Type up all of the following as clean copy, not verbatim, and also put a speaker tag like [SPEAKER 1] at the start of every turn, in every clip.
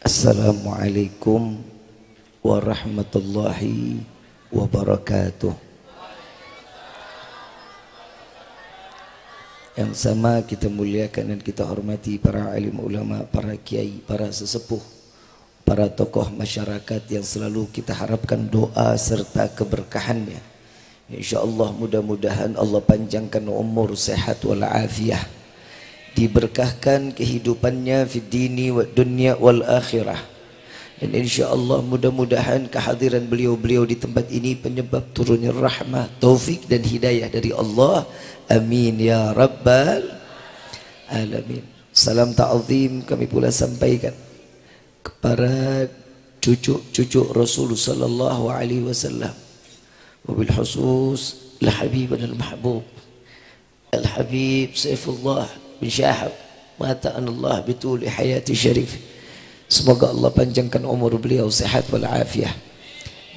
[SPEAKER 1] Assalamualaikum warahmatullahi wabarakatuh. Yang sama kita muliakan dan kita hormati para alim ulama, para kiai, para sesepuh, para tokoh masyarakat yang selalu kita harapkan doa serta keberkahannya. InsyaAllah mudah-mudahan Allah panjangkan umur, sehat wal afiyah, diberkahkan kehidupannya fi dini wa dunya wal akhirah. Dan insyaAllah mudah-mudahan kehadiran beliau-beliau di tempat ini penyebab turunnya rahmah, taufik dan hidayah dari Allah. Amin ya rabbal alamin. Salam ta'zim kami pula sampaikan kepada cucu-cucu Rasul sallallahu alaihi wasallam, wabil khusus al-habib al-mahbub al-habib Saifullah bin Syahab, mata Allah bituli hayati syarif. Semoga Allah panjangkan umur beliau, sehat wal afiyah,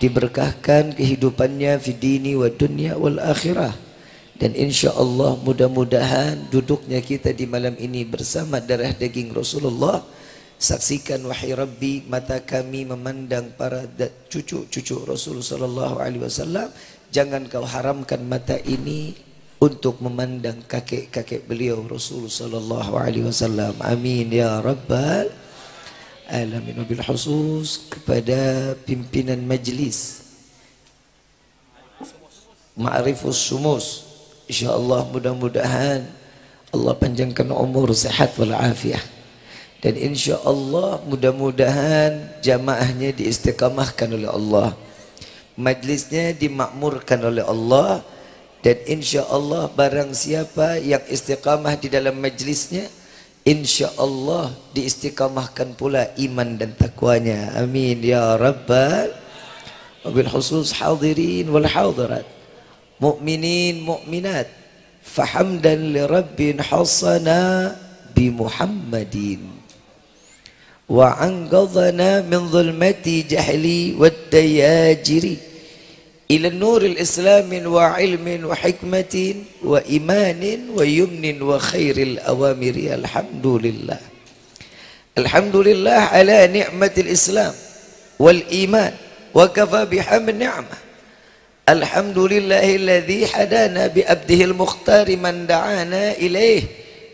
[SPEAKER 1] diberkahkan kehidupannya fi dini wa dunya wal akhirah. Dan insyaAllah mudah-mudahan duduknya kita di malam ini bersama darah daging Rasulullah. Saksikan wahai Rabbi, mata kami memandang para cucu-cucu Rasul sallallahu alaihi wasallam. Jangan kau haramkan mata ini untuk memandang kakek-kakek beliau Rasul sallallahu alaihi wasallam. Amin ya rabbal alamin. Wabil khusus kepada pimpinan majlis Ma'rifus Sumus, InsyaAllah mudah-mudahan Allah panjangkan umur, sehat wal afiyah. Dan insyaAllah mudah-mudahan jamaahnya diistiqamahkan oleh Allah, majlisnya dimakmurkan oleh Allah. Dan insyaAllah barang siapa yang istiqamah di dalam majlisnya, insyaAllah diistiqamahkan pula iman dan takwanya. Amin ya rabbal. Wabil khusus hadirin wal hadirat, mu'minin mu'minat, fahamdan li rabbin hasana bi Muhammadin wa anqadhana min zulmati jahli wad dayajiri ila nuril islamin wa ilmin wa hikmatin wa imanin wa yumnin wa khairil awamiri. Alhamdulillah, alhamdulillah ala ni'matil islam wal iman wa kafa bihamd ni'mah. Alhamdulillahilladzi hadana bi abdihil mukhtari man da'ana ilaih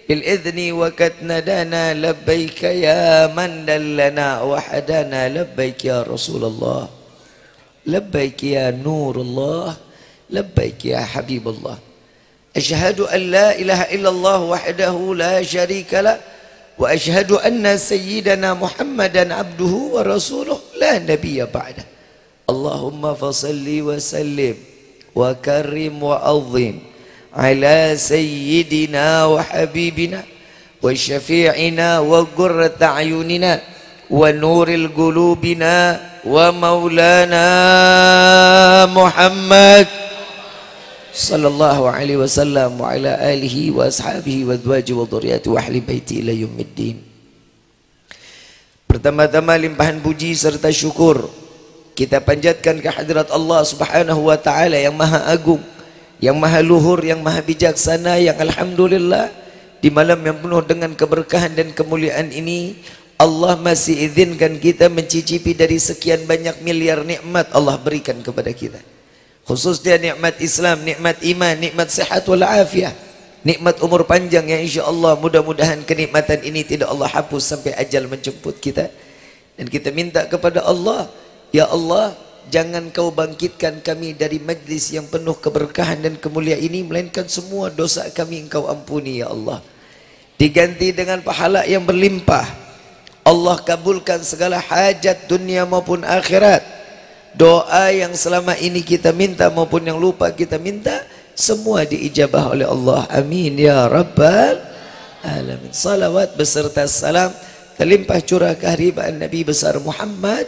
[SPEAKER 1] bil idzni wa katnadana labbaika ya man dallana wa hadana labbaik ya Rasulullah, labbaik ya Nurullah, labbaik ya Habibullah. Ashhadu an la ilaha illallah wahdahu la syarika lah wa ashhadu anna sayyidana Muhammadan abduhu wa rasuluh la nabiyya ba'dah. Allahumma fasalli wa sallim wa karim wa azim ala sayyidina wa habibina wa syafi'ina wa qurrata ayunina wa nuril qulubina wa maulana Muhammad sallallahu alaihi wasallam wa ala alihi wa ashabihi wa azwaji wa dhurriyyati wa ahli baiti ila yaumiddin. Pertama-tama limpahan puji serta syukur kita panjatkan ke hadirat Allah subhanahu wa ta'ala yang maha agung, yang maha luhur, yang maha bijaksana, yang alhamdulillah di malam yang penuh dengan keberkahan dan kemuliaan ini Allah masih izinkan kita mencicipi dari sekian banyak miliar nikmat Allah berikan kepada kita, khususnya nikmat Islam, nikmat iman, nikmat sehat wal afiyah, nikmat umur panjang yang insyaAllah mudah-mudahan kenikmatan ini tidak Allah hapus sampai ajal menjemput kita. Dan kita minta kepada Allah, ya Allah, jangan kau bangkitkan kami dari majlis yang penuh keberkahan dan kemuliaan ini, melainkan semua dosa kami engkau ampuni ya Allah, diganti dengan pahala yang berlimpah. Allah kabulkan segala hajat dunia maupun akhirat. Doa yang selama ini kita minta maupun yang lupa kita minta, semua diijabah oleh Allah. Amin ya rabbal alamin. Salawat beserta salam terlimpah curah kehadiran Nabi besar Muhammad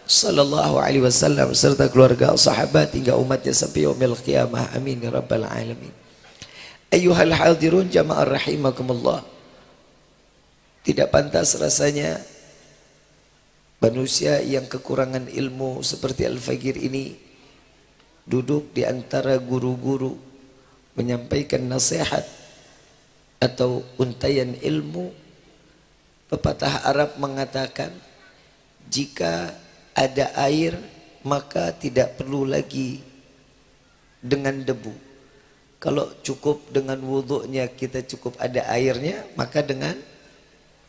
[SPEAKER 1] sallallahu alaihi wasallam serta keluarga, sahabat hingga umatnya sampai yaumil qiyamah. Amin ya rabbal alamin. Ayyuhal hadirun jamaah rahimakumullah, tidak pantas rasanya manusia yang kekurangan ilmu seperti Al-Faqir ini duduk di antara guru-guru menyampaikan nasihat atau untaian ilmu. Pepatah Arab mengatakan, Jika ada air maka tidak perlu lagi dengan debu. Kalau cukup dengan wudhunya, kita cukup ada airnya, maka dengan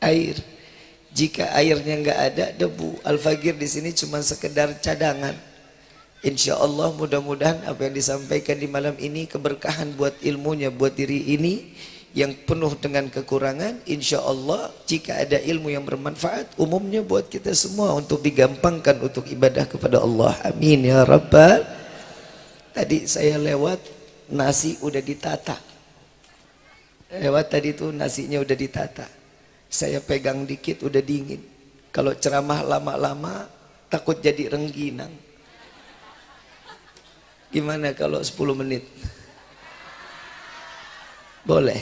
[SPEAKER 1] air. Jika airnya enggak ada, debu. Al-Fagir di sini cuma sekedar cadangan. Insya Allah mudah-mudahan apa yang disampaikan di malam ini keberkahan buat ilmunya, buat diri ini yang penuh dengan kekurangan. Insya Allah jika ada ilmu yang bermanfaat umumnya buat kita semua untuk digampangkan untuk ibadah kepada Allah. Amin ya Rabbal. Tadi saya lewat, nasi udah ditata. Lewat tadi tuh nasinya udah ditata. Saya pegang dikit udah dingin. Kalau ceramah lama-lama takut jadi rengginang. Gimana kalau 10 menit? Boleh?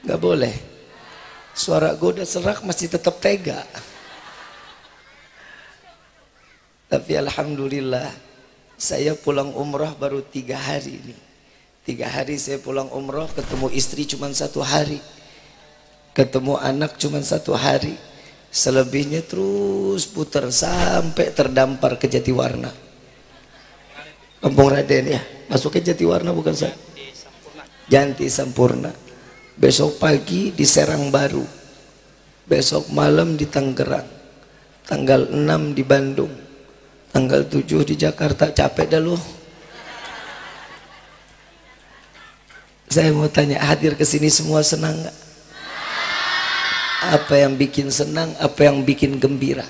[SPEAKER 1] Gak boleh? Suara gue udah serak masih tetap tega. Tapi alhamdulillah saya pulang umrah baru 3 hari ini. 3 hari saya pulang umrah, ketemu istri cuma 1 hari, ketemu anak cuma 1 hari. Selebihnya terus putar sampai terdampar ke Jatiwarna. Kampung Raden ya, masuk ke Jatiwarna bukan saya? Janti Sampurna. Besok pagi di Serang Baru, besok malam di Tangerang, tanggal 6 di Bandung, tanggal 7 di Jakarta. Capek dah lu. Saya mau tanya, hadir ke sini semua senang nggak? Apa yang bikin senang, apa yang bikin gembira?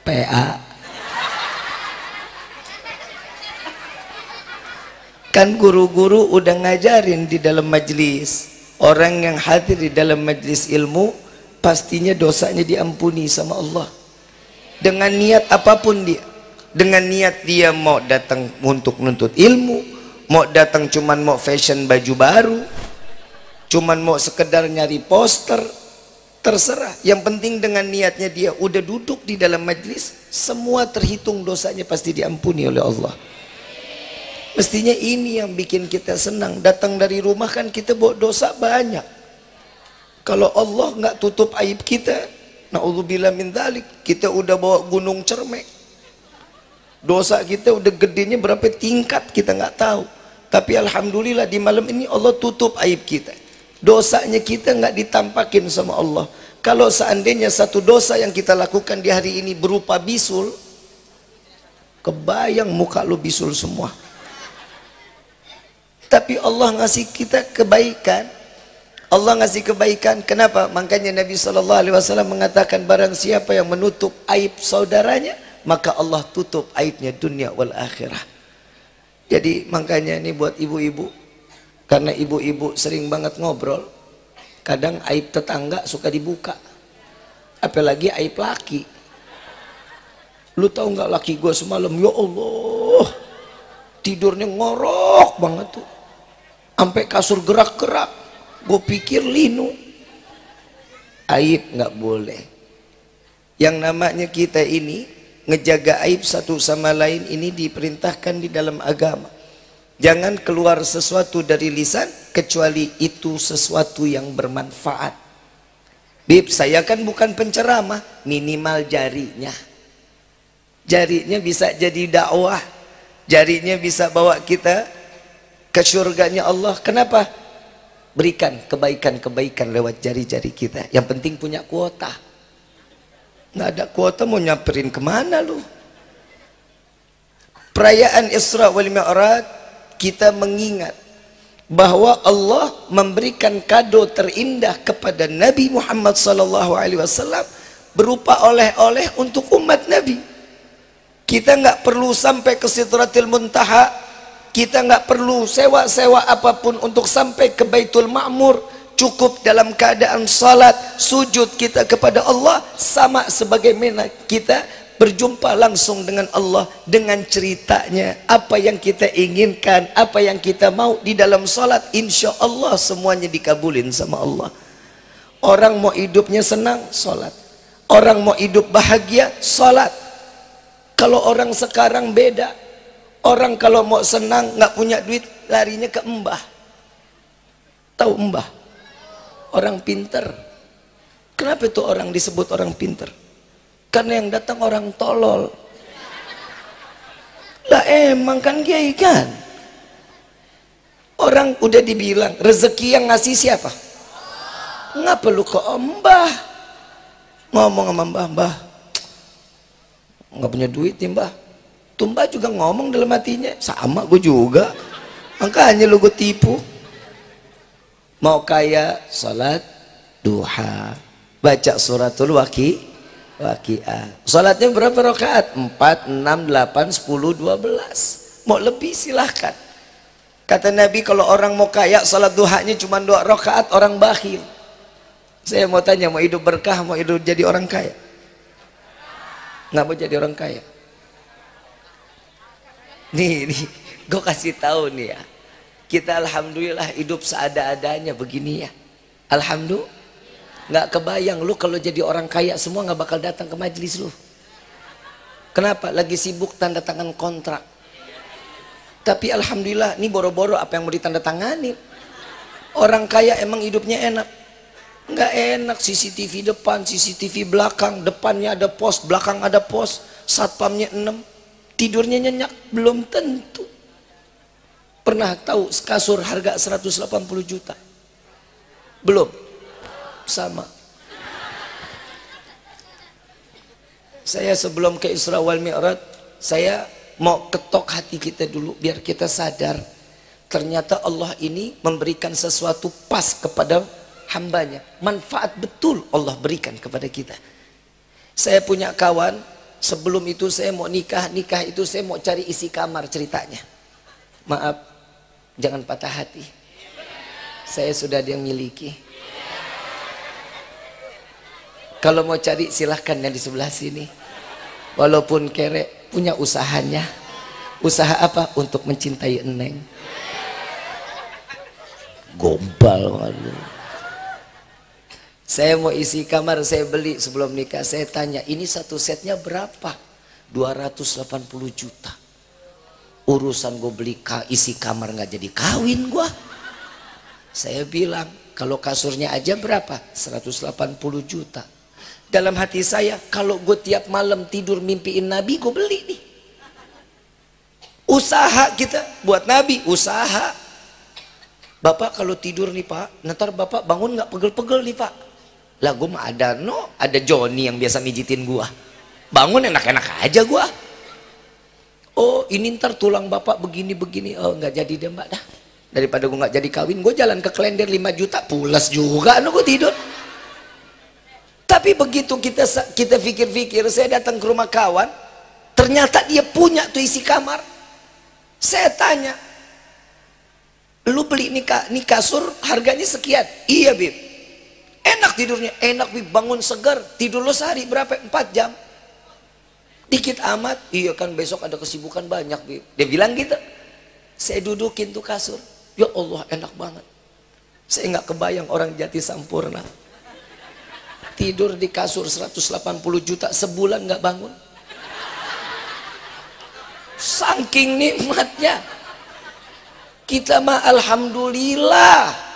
[SPEAKER 1] PA. Kan guru-guru udah ngajarin di dalam majlis, orang yang hadir di dalam majlis ilmu pastinya dosanya diampuni sama Allah. Dengan niat apapun dia. Dengan niat dia mau datang untuk nuntut ilmu, mau datang cuman mau fashion baju baru, cuman mau sekedar nyari poster, terserah. Yang penting dengan niatnya dia udah duduk di dalam majlis, semua terhitung dosanya pasti diampuni oleh Allah. Mestinya ini yang bikin kita senang. Datang dari rumah kan kita bawa dosa banyak. Kalau Allah nggak tutup aib kita, na'udzubillah min dzalik, kita udah bawa gunung cermek. Dosa kita udah gedenya berapa tingkat kita nggak tahu. Tapi alhamdulillah di malam ini Allah tutup aib kita. Dosanya kita nggak ditampakin sama Allah. Kalau seandainya satu dosa yang kita lakukan di hari ini berupa bisul, kebayang muka lu bisul semua. Tapi Allah ngasih kita kebaikan. Allah ngasih kebaikan. Kenapa? Makanya Nabi SAW mengatakan barang siapa yang menutup aib saudaranya, maka Allah tutup aibnya dunia wal akhirah. Jadi makanya ini buat ibu-ibu, karena ibu-ibu sering banget ngobrol, kadang aib tetangga suka dibuka, apalagi aib laki. Lu tahu nggak laki gue semalam, ya Allah, tidurnya ngorok banget tuh, sampai kasur gerak-gerak. Gue pikir linu. Aib nggak boleh. Yang namanya kita ini ngejaga aib satu sama lain ini diperintahkan di dalam agama. Jangan keluar sesuatu dari lisan kecuali itu sesuatu yang bermanfaat. Bib, saya kan bukan penceramah, minimal jarinya. Jarinya bisa jadi dakwah. Jarinya bisa bawa kita ke surganya Allah. Kenapa? Berikan kebaikan-kebaikan lewat jari-jari kita. Yang penting punya kuota. Nggak ada kuota mau nyamperin kemana lu? Perayaan Isra wal Mi'raj kita mengingat bahwa Allah memberikan kado terindah kepada Nabi Muhammad SAW berupa oleh-oleh untuk umat Nabi. Kita nggak perlu sampai ke Sidratil Muntaha, kita nggak perlu sewa-sewa apapun untuk sampai ke Baitul Ma'mur. Cukup dalam keadaan salat, sujud kita kepada Allah sama sebagaimana kita berjumpa langsung dengan Allah dengan ceritanya. Apa yang kita inginkan, apa yang kita mau di dalam salat, insya Allah semuanya dikabulin sama Allah. Orang mau hidupnya senang, salat. Orang mau hidup bahagia, salat. Kalau orang sekarang beda. Orang kalau mau senang nggak punya duit larinya ke embah. Tahu embah? orang pinter. Kenapa itu orang disebut orang pinter? Karena yang datang orang tolol. Lah emang kan kiai kan. Orang udah dibilang rezeki yang ngasih siapa? Nggak perlu ke Mbah. Ngomong sama Mbah, nggak punya duit nih Mbah. Tuh Mbah juga ngomong dalam hatinya, sama gue juga. Makanya lu gue tipu. Mau kaya, salat duha, baca suratul waqiah. Salatnya berapa rakaat? 4, 6, 8, 10, 12. Mau lebih silahkan. Kata Nabi kalau orang mau kaya salat duhanya cuma 2 rakaat, orang bakhil. Saya mau tanya, mau hidup berkah, mau hidup jadi orang kaya? Nggak mau jadi orang kaya. Nih, gue kasih tahu nih ya. Kita alhamdulillah hidup seada-adanya begini ya. Alhamdulillah. Nggak kebayang lu kalau jadi orang kaya semua nggak bakal datang ke majelis lu. Kenapa? Lagi sibuk tanda tangan kontrak. Tapi alhamdulillah, ini boro-boro apa yang mau ditandatangani. Orang kaya emang hidupnya enak. Nggak enak, CCTV depan, CCTV belakang, depannya ada pos, belakang ada pos, satpamnya 6, tidurnya nyenyak, belum tentu. Pernah tahu kasur harga 180 juta? Belum? Sama. Saya sebelum ke Isra wal Mi'raj, saya mau ketok hati kita dulu biar kita sadar ternyata Allah ini memberikan sesuatu pas kepada hambanya, manfaat betul Allah berikan kepada kita. Saya punya kawan, sebelum itu saya mau nikah itu saya mau cari isi kamar ceritanya. Maaf, jangan patah hati, saya sudah ada yang miliki. Kalau mau cari silahkan yang di sebelah sini, walaupun kere punya usahanya. Usaha apa? Untuk mencintai Eneng. Gombal malu. Saya mau isi kamar, saya beli sebelum nikah. Saya tanya, ini satu setnya berapa? 280 juta. Urusan gue beli isi kamar nggak jadi kawin gue. Saya bilang, kalau kasurnya aja berapa? 180 juta. Dalam hati saya, kalau gue tiap malam tidur mimpiin Nabi, gue beli nih. Usaha kita buat Nabi, usaha. Bapak kalau tidur nih Pak, ntar Bapak bangun nggak pegel-pegel nih Pak. Lah gue mah ada Johnny yang biasa mijitin gua. Bangun enak-enak aja gua. Oh ini ntar tulang bapak begini-begini. Oh nggak jadi deh mbak dah. Daripada gua nggak jadi kawin, gue jalan ke Klender 5 juta pulas juga gue tidur. Tapi begitu kita pikir-pikir, saya datang ke rumah kawan, ternyata dia punya tuh isi kamar. Saya tanya, lu beli nih kasur harganya sekian? Iya Bib. Enak tidurnya, enak Bib, bangun segar. Tidur lo sehari berapa? 4 jam. Dikit amat. Iya kan besok ada kesibukan banyak Bib. Dia bilang gitu. Saya dudukin tuh kasur. Ya Allah enak banget. Saya nggak kebayang orang Jati Sampurna tidur di kasur 180 juta sebulan nggak bangun. Saking nikmatnya. Kita mah alhamdulillah.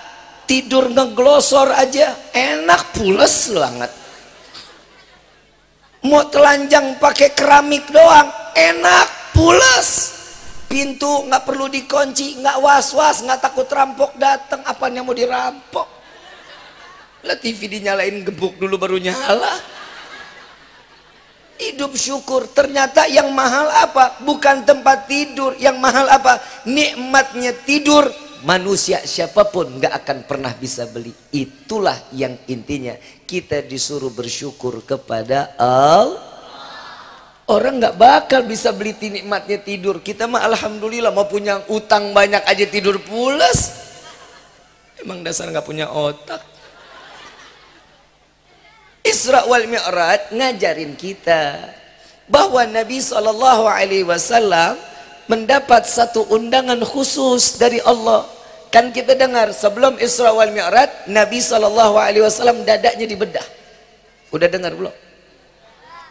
[SPEAKER 1] Tidur ngeglosor aja enak, pules banget. Mau telanjang pakai keramik doang enak, pules. Pintu nggak perlu dikunci, nggak was-was, nggak takut rampok datang. Apaan yang mau dirampok? Lah TV dinyalain gebuk dulu baru nyala. Hidup syukur. Ternyata yang mahal apa? Bukan tempat tidur. Yang mahal apa? Nikmatnya tidur. Manusia siapapun nggak akan pernah bisa beli. Itulah yang intinya kita disuruh bersyukur kepada Allah. Orang nggak bakal bisa beli nikmatnya tidur. Kita mah alhamdulillah mau punya utang banyak aja tidur pulas. Emang dasar nggak punya otak. Isra wal Mi'raj ngajarin kita bahwa Nabi SAW mendapat satu undangan khusus dari Allah. Kan kita dengar sebelum Isra wal Mi'raj Nabi SAW dadanya dibedah. Udah dengar belum?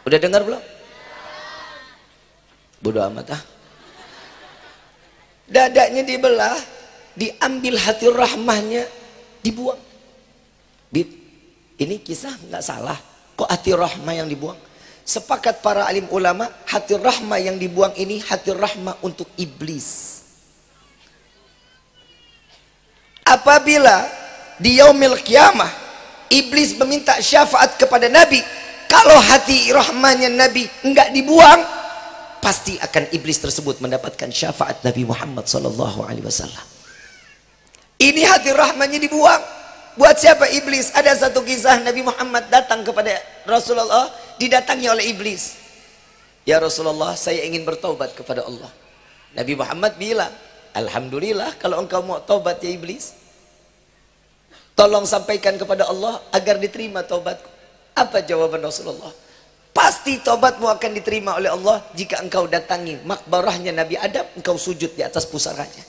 [SPEAKER 1] Udah dengar belum? Bodoh amat ah. Dadanya dibelah, diambil hati rahmahnya, dibuang. Bib, ini kisah nggak salah. Kok hati rahmah yang dibuang? Sepakat para alim ulama, hati rahmah yang dibuang ini hati rahmah untuk iblis. Apabila di yaumil qiyamah iblis meminta syafaat kepada Nabi, kalau hati rahmahnya Nabi enggak dibuang, pasti akan iblis tersebut mendapatkan syafaat Nabi Muhammad SAW. Ini hati rahmahnya dibuang. Buat siapa iblis? Ada satu kisah Nabi Muhammad datang kepada Rasulullah, didatangi oleh iblis. Ya Rasulullah, saya ingin bertaubat kepada Allah. Nabi Muhammad bilang, alhamdulillah kalau engkau mau taubat ya iblis. Tolong sampaikan kepada Allah agar diterima taubatku. Apa jawaban Rasulullah? Pasti taubatmu akan diterima oleh Allah jika engkau datangi makbarahnya Nabi Adam, engkau sujud di atas pusaranya.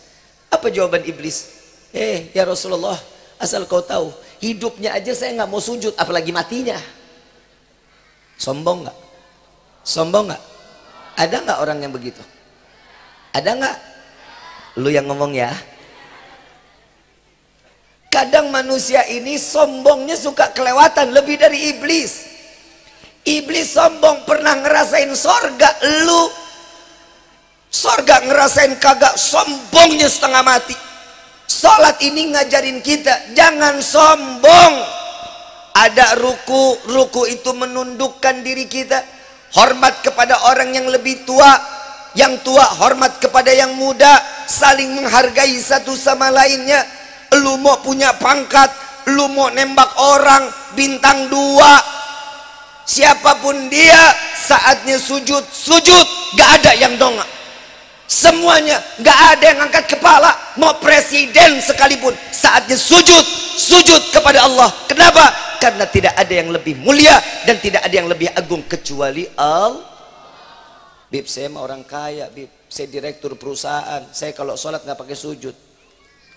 [SPEAKER 1] Apa jawaban iblis? Ya Rasulullah, asal kau tahu, hidupnya aja saya nggak mau sujud, apalagi matinya. Sombong nggak? Sombong nggak? Ada nggak orang yang begitu? Ada nggak? Lu yang ngomong ya. Kadang manusia ini sombongnya suka kelewatan lebih dari iblis. Iblis sombong pernah ngerasain sorga, lu sorga ngerasain kagak, sombongnya setengah mati. Salat ini ngajarin kita jangan sombong. Ada ruku, ruku itu menundukkan diri kita, hormat kepada orang yang lebih tua, yang tua hormat kepada yang muda, saling menghargai satu sama lainnya. Lu mau punya pangkat, lu mau nembak orang bintang 2, siapapun dia, saatnya sujud, sujud, gak ada yang dongak. Semuanya, gak ada yang angkat kepala. Mau presiden sekalipun, saatnya sujud, sujud kepada Allah. Kenapa? Karena tidak ada yang lebih mulia dan tidak ada yang lebih agung kecuali Allah. Bib, saya mah orang kaya, Bib. Saya direktur perusahaan. Saya kalau sholat gak pakai sujud.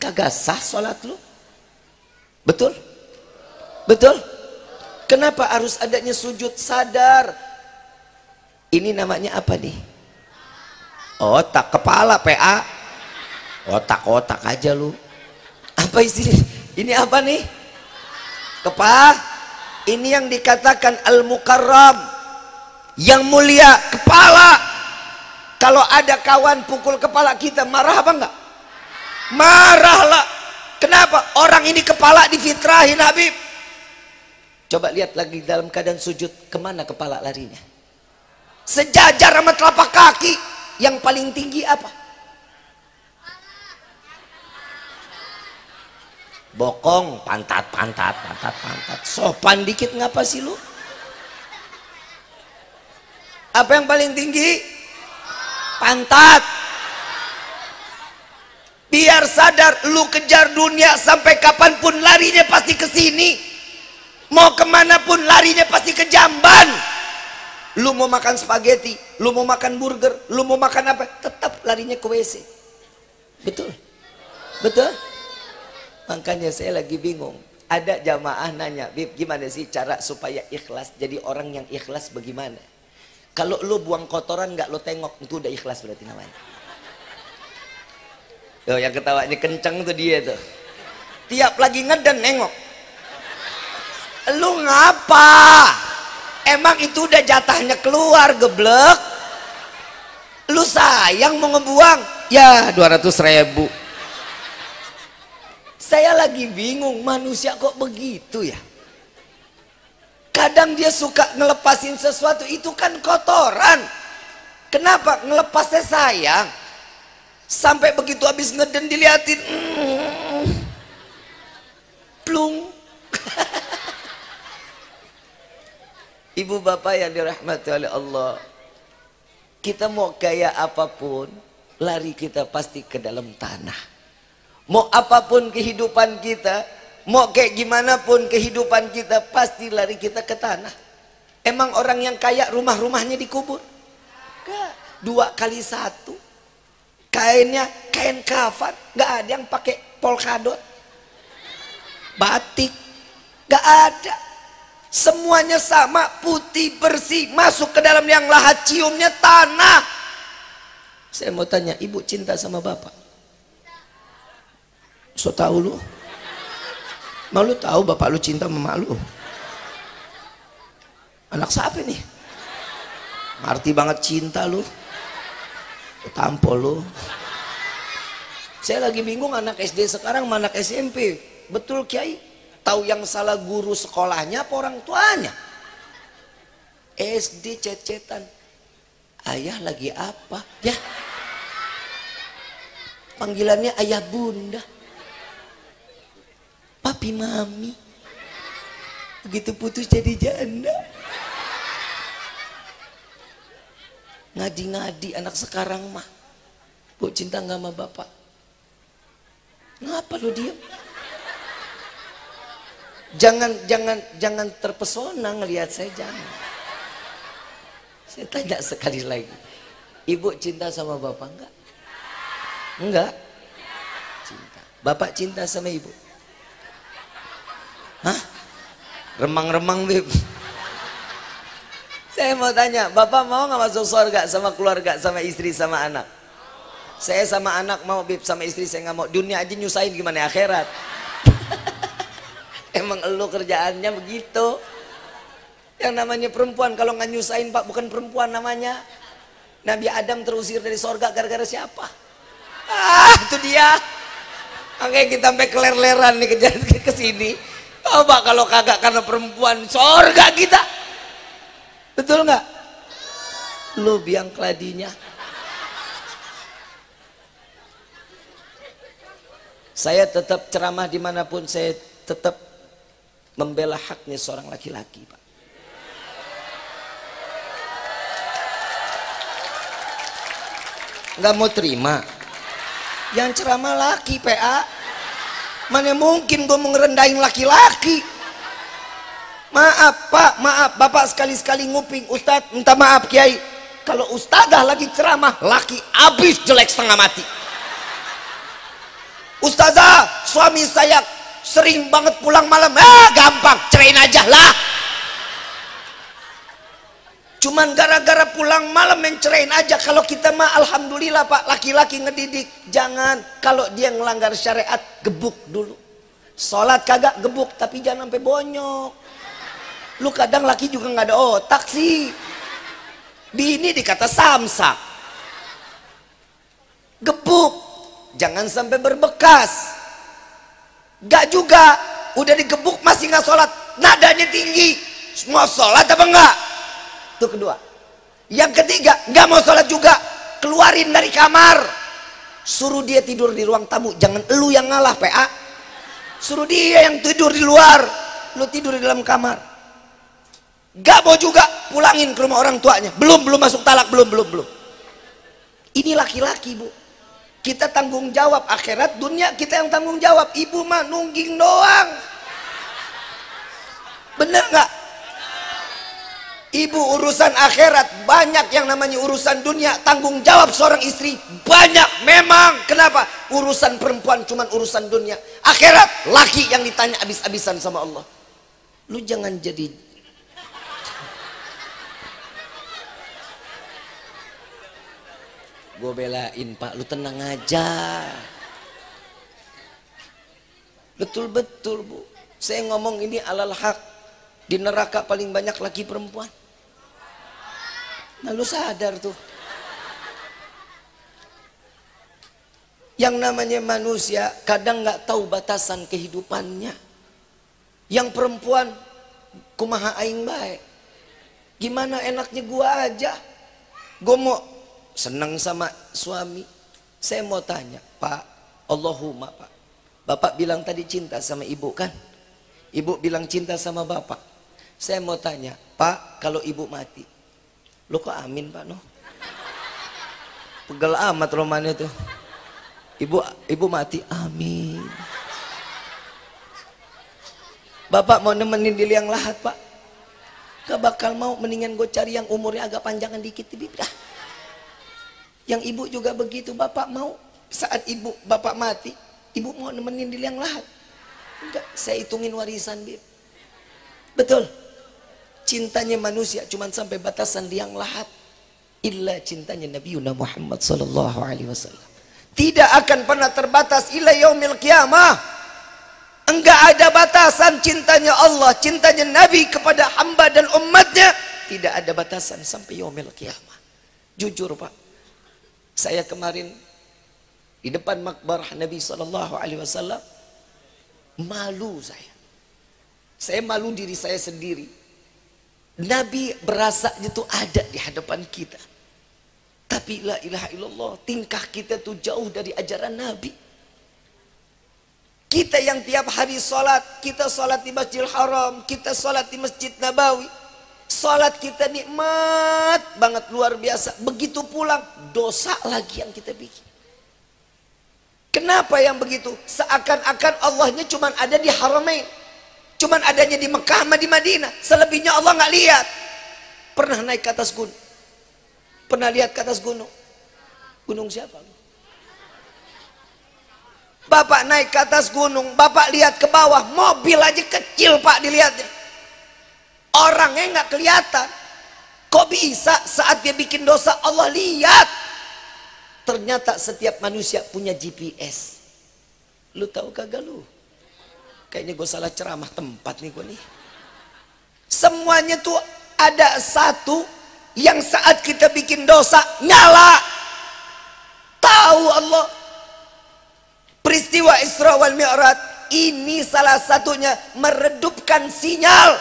[SPEAKER 1] Kagak sah sholat lu. Betul? Betul? Kenapa harus adanya sujud? Sadar. Ini namanya apa nih? Otak, kepala, PA. Otak-otak aja lu. Apa istilah? Ini apa nih? Kepala. Ini yang dikatakan al-mukarram, yang mulia, kepala. Kalau ada kawan pukul kepala kita, marah apa enggak? Marahlah. Kenapa? Orang ini kepala difitrahin Habib. Coba lihat lagi dalam keadaan sujud, kemana kepala larinya? Sejajar sama telapak kaki. Yang paling tinggi apa? Bokong, pantat, pantat, pantat, pantat. Sopan dikit ngapa sih lu? Apa yang paling tinggi? Pantat. Biar sadar, lu kejar dunia sampai kapanpun larinya pasti ke sini. Mau kemana pun larinya pasti ke jamban. Lu mau makan spaghetti, lu mau makan burger, lu mau makan apa, tetap larinya ke WC. Betul? Betul? Makanya saya lagi bingung. Ada jamaah nanya, Bib, gimana sih cara supaya ikhlas? Jadi orang yang ikhlas bagaimana? Kalau lu buang kotoran nggak lu tengok, itu udah ikhlas berarti namanya. Tuh, yang ketawanya kenceng tuh dia tuh. Tiap lagi ngeden nengok. Lu ngapa? Emang itu udah jatahnya keluar, geblek. Lu sayang mau ngebuang? Ya 200.000. Saya lagi bingung, manusia kok begitu ya? Kadang dia suka ngelepasin sesuatu, itu kan kotoran. Kenapa? Ngelepasnya sayang. Sampai begitu habis ngeden diliatin, plung. Ibu bapak yang dirahmati oleh Allah, kita mau kayak apapun, lari kita pasti ke dalam tanah. Mau apapun kehidupan kita, mau kayak gimana pun kehidupan kita, pasti lari kita ke tanah. Emang orang yang kaya rumah-rumahnya dikubur? 2x1. Kainnya kain kafan, nggak ada yang pakai polkadot, batik, nggak ada. Semuanya sama, putih bersih, masuk ke dalam yang lahat ciumnya tanah. Saya mau tanya, ibu cinta sama bapak? So tahu lu? Malu tahu bapak lu cinta sama mak lu. Anak siapa nih? Ngerti banget cinta lu. Tampol lu. Saya lagi bingung anak SD sekarang sama anak SMP. Betul Kiai? Tahu yang salah guru sekolahnya apa orang tuanya? SD cet-cetan. Ayah lagi apa? Ya. Panggilannya ayah bunda. Papi mami. Begitu putus jadi janda. Ngadi-ngadi anak sekarang mah. Bu cinta nggak sama bapak? Ngapa lu diem? Jangan terpesona ngelihat saya, jangan. Saya tanya sekali lagi, ibu cinta sama bapak enggak? Enggak? Cinta. Bapak cinta sama ibu? Hah? Remang-remang beb. Saya mau tanya, bapak mau nggak masuk surga sama keluarga, sama istri, sama anak? Saya sama anak mau beb, sama istri saya nggak mau. Dunia aja nyusahin, gimana akhirat? Emang elu kerjaannya begitu. Yang namanya perempuan kalau nggak nyusahin pak, bukan perempuan namanya. Nabi Adam terusir dari surga gara-gara siapa? Itu dia. Makanya kita sampai keler-leran nih ke sini. Coba kalau kagak karena perempuan, surga kita. Betul nggak? Lu biang keladinya. Saya tetap ceramah dimanapun, saya tetap membela haknya seorang laki-laki, Pak. Nggak mau terima. Yang ceramah laki, PA. Mana mungkin gue mau ngerendahin laki-laki? Maaf Pak, maaf. Bapak sekali-sekali nguping. Ustadz, minta maaf Kiai. Kalau ustadzah lagi ceramah, laki abis jelek setengah mati. Ustazah, suami saya sering banget pulang malam. Gampang, ceraiin aja lah. Cuman gara-gara pulang malam mencerain aja. Kalau kita mah alhamdulillah Pak, laki-laki ngedidik. Jangan, kalau dia ngelanggar syariat, gebuk dulu. Sholat kagak, gebuk, tapi jangan sampai bonyok. Lu kadang laki juga nggak ada otak sih. Di ini dikata samsak. Gebuk, jangan sampai berbekas. Gak juga, udah digebuk masih nggak sholat, nadanya tinggi. Mau sholat apa enggak? Itu kedua. Yang ketiga, nggak mau sholat juga, keluarin dari kamar, suruh dia tidur di ruang tamu. Jangan elu yang ngalah PA, suruh dia yang tidur di luar, lu tidur di dalam kamar. Nggak mau juga, pulangin ke rumah orang tuanya. Belum masuk talak, belum. Ini laki-laki Bu, kita tanggung jawab akhirat, dunia kita yang tanggung jawab. Ibu mah nungging doang. Bener nggak? Ibu urusan akhirat banyak, yang namanya urusan dunia tanggung jawab seorang istri banyak memang. Kenapa? Urusan perempuan cuman urusan dunia. Akhirat laki yang ditanya abis-abisan sama Allah. Lu jangan jadi gue belain Pak, lu tenang aja. Betul-betul Bu, saya ngomong ini alal haq. Di neraka paling banyak laki perempuan. Nah lu sadar tuh, yang namanya manusia kadang nggak tahu batasan kehidupannya. Yang perempuan kumaha aing bae, gimana enaknya gua aja. Gua mau seneng sama suami, saya mau tanya Pak, Allahumma Pak, Bapak bilang tadi cinta sama ibu kan, ibu bilang cinta sama bapak. Saya mau tanya Pak, kalau ibu mati, lo kok amin Pak no? Pegel amat romannya tuh. Ibu mati, amin. Bapak mau nemenin di liang lahat Pak, gak bakal mau. Mendingan gue cari yang umurnya agak panjangan dikit dah. Yang ibu juga begitu, bapak mau saat bapak mati, ibu mau nemenin di liang lahat? Enggak, saya hitungin warisan Bib. Betul. Cintanya manusia cuman sampai batasan liang lahat. Illa cintanya Nabi Muhammad sallallahu alaihi wasallam tidak akan pernah terbatas ila yaumil qiyamah. Enggak ada batasan cintanya Allah, cintanya Nabi kepada hamba dan umatnya. Tidak ada batasan sampai yaumil qiyamah. Jujur Pak, saya kemarin di depan makbarah Nabi SAW, malu saya. Saya malu diri saya sendiri. Nabi berasa itu ada di hadapan kita. Tapi la ilaha illallah, tingkah kita tuh jauh dari ajaran Nabi. Kita yang tiap hari sholat, kita sholat di Masjidil Haram, kita sholat di Masjid Nabawi. Sholat kita nikmat banget, luar biasa. Begitu pulang, dosa lagi yang kita bikin. Kenapa yang begitu? Seakan-akan Allahnya cuma ada di Haramain. Cuma adanya di Mekah sama di Madinah. Selebihnya Allah nggak lihat. Pernah naik ke atas gunung? Pernah lihat ke atas gunung? Gunung siapa? Bapak naik ke atas gunung, Bapak lihat ke bawah, mobil aja kecil Pak dilihatnya. Orangnya nggak kelihatan. Kok bisa saat dia bikin dosa Allah lihat? Ternyata setiap manusia punya GPS. Lu tahu kagak lu? Kayaknya gue salah ceramah tempat nih gue nih. Semuanya tuh ada satu yang saat kita bikin dosa nyala. Tahu Allah. Peristiwa Isra wal Mi'raj ini salah satunya meredupkan sinyal.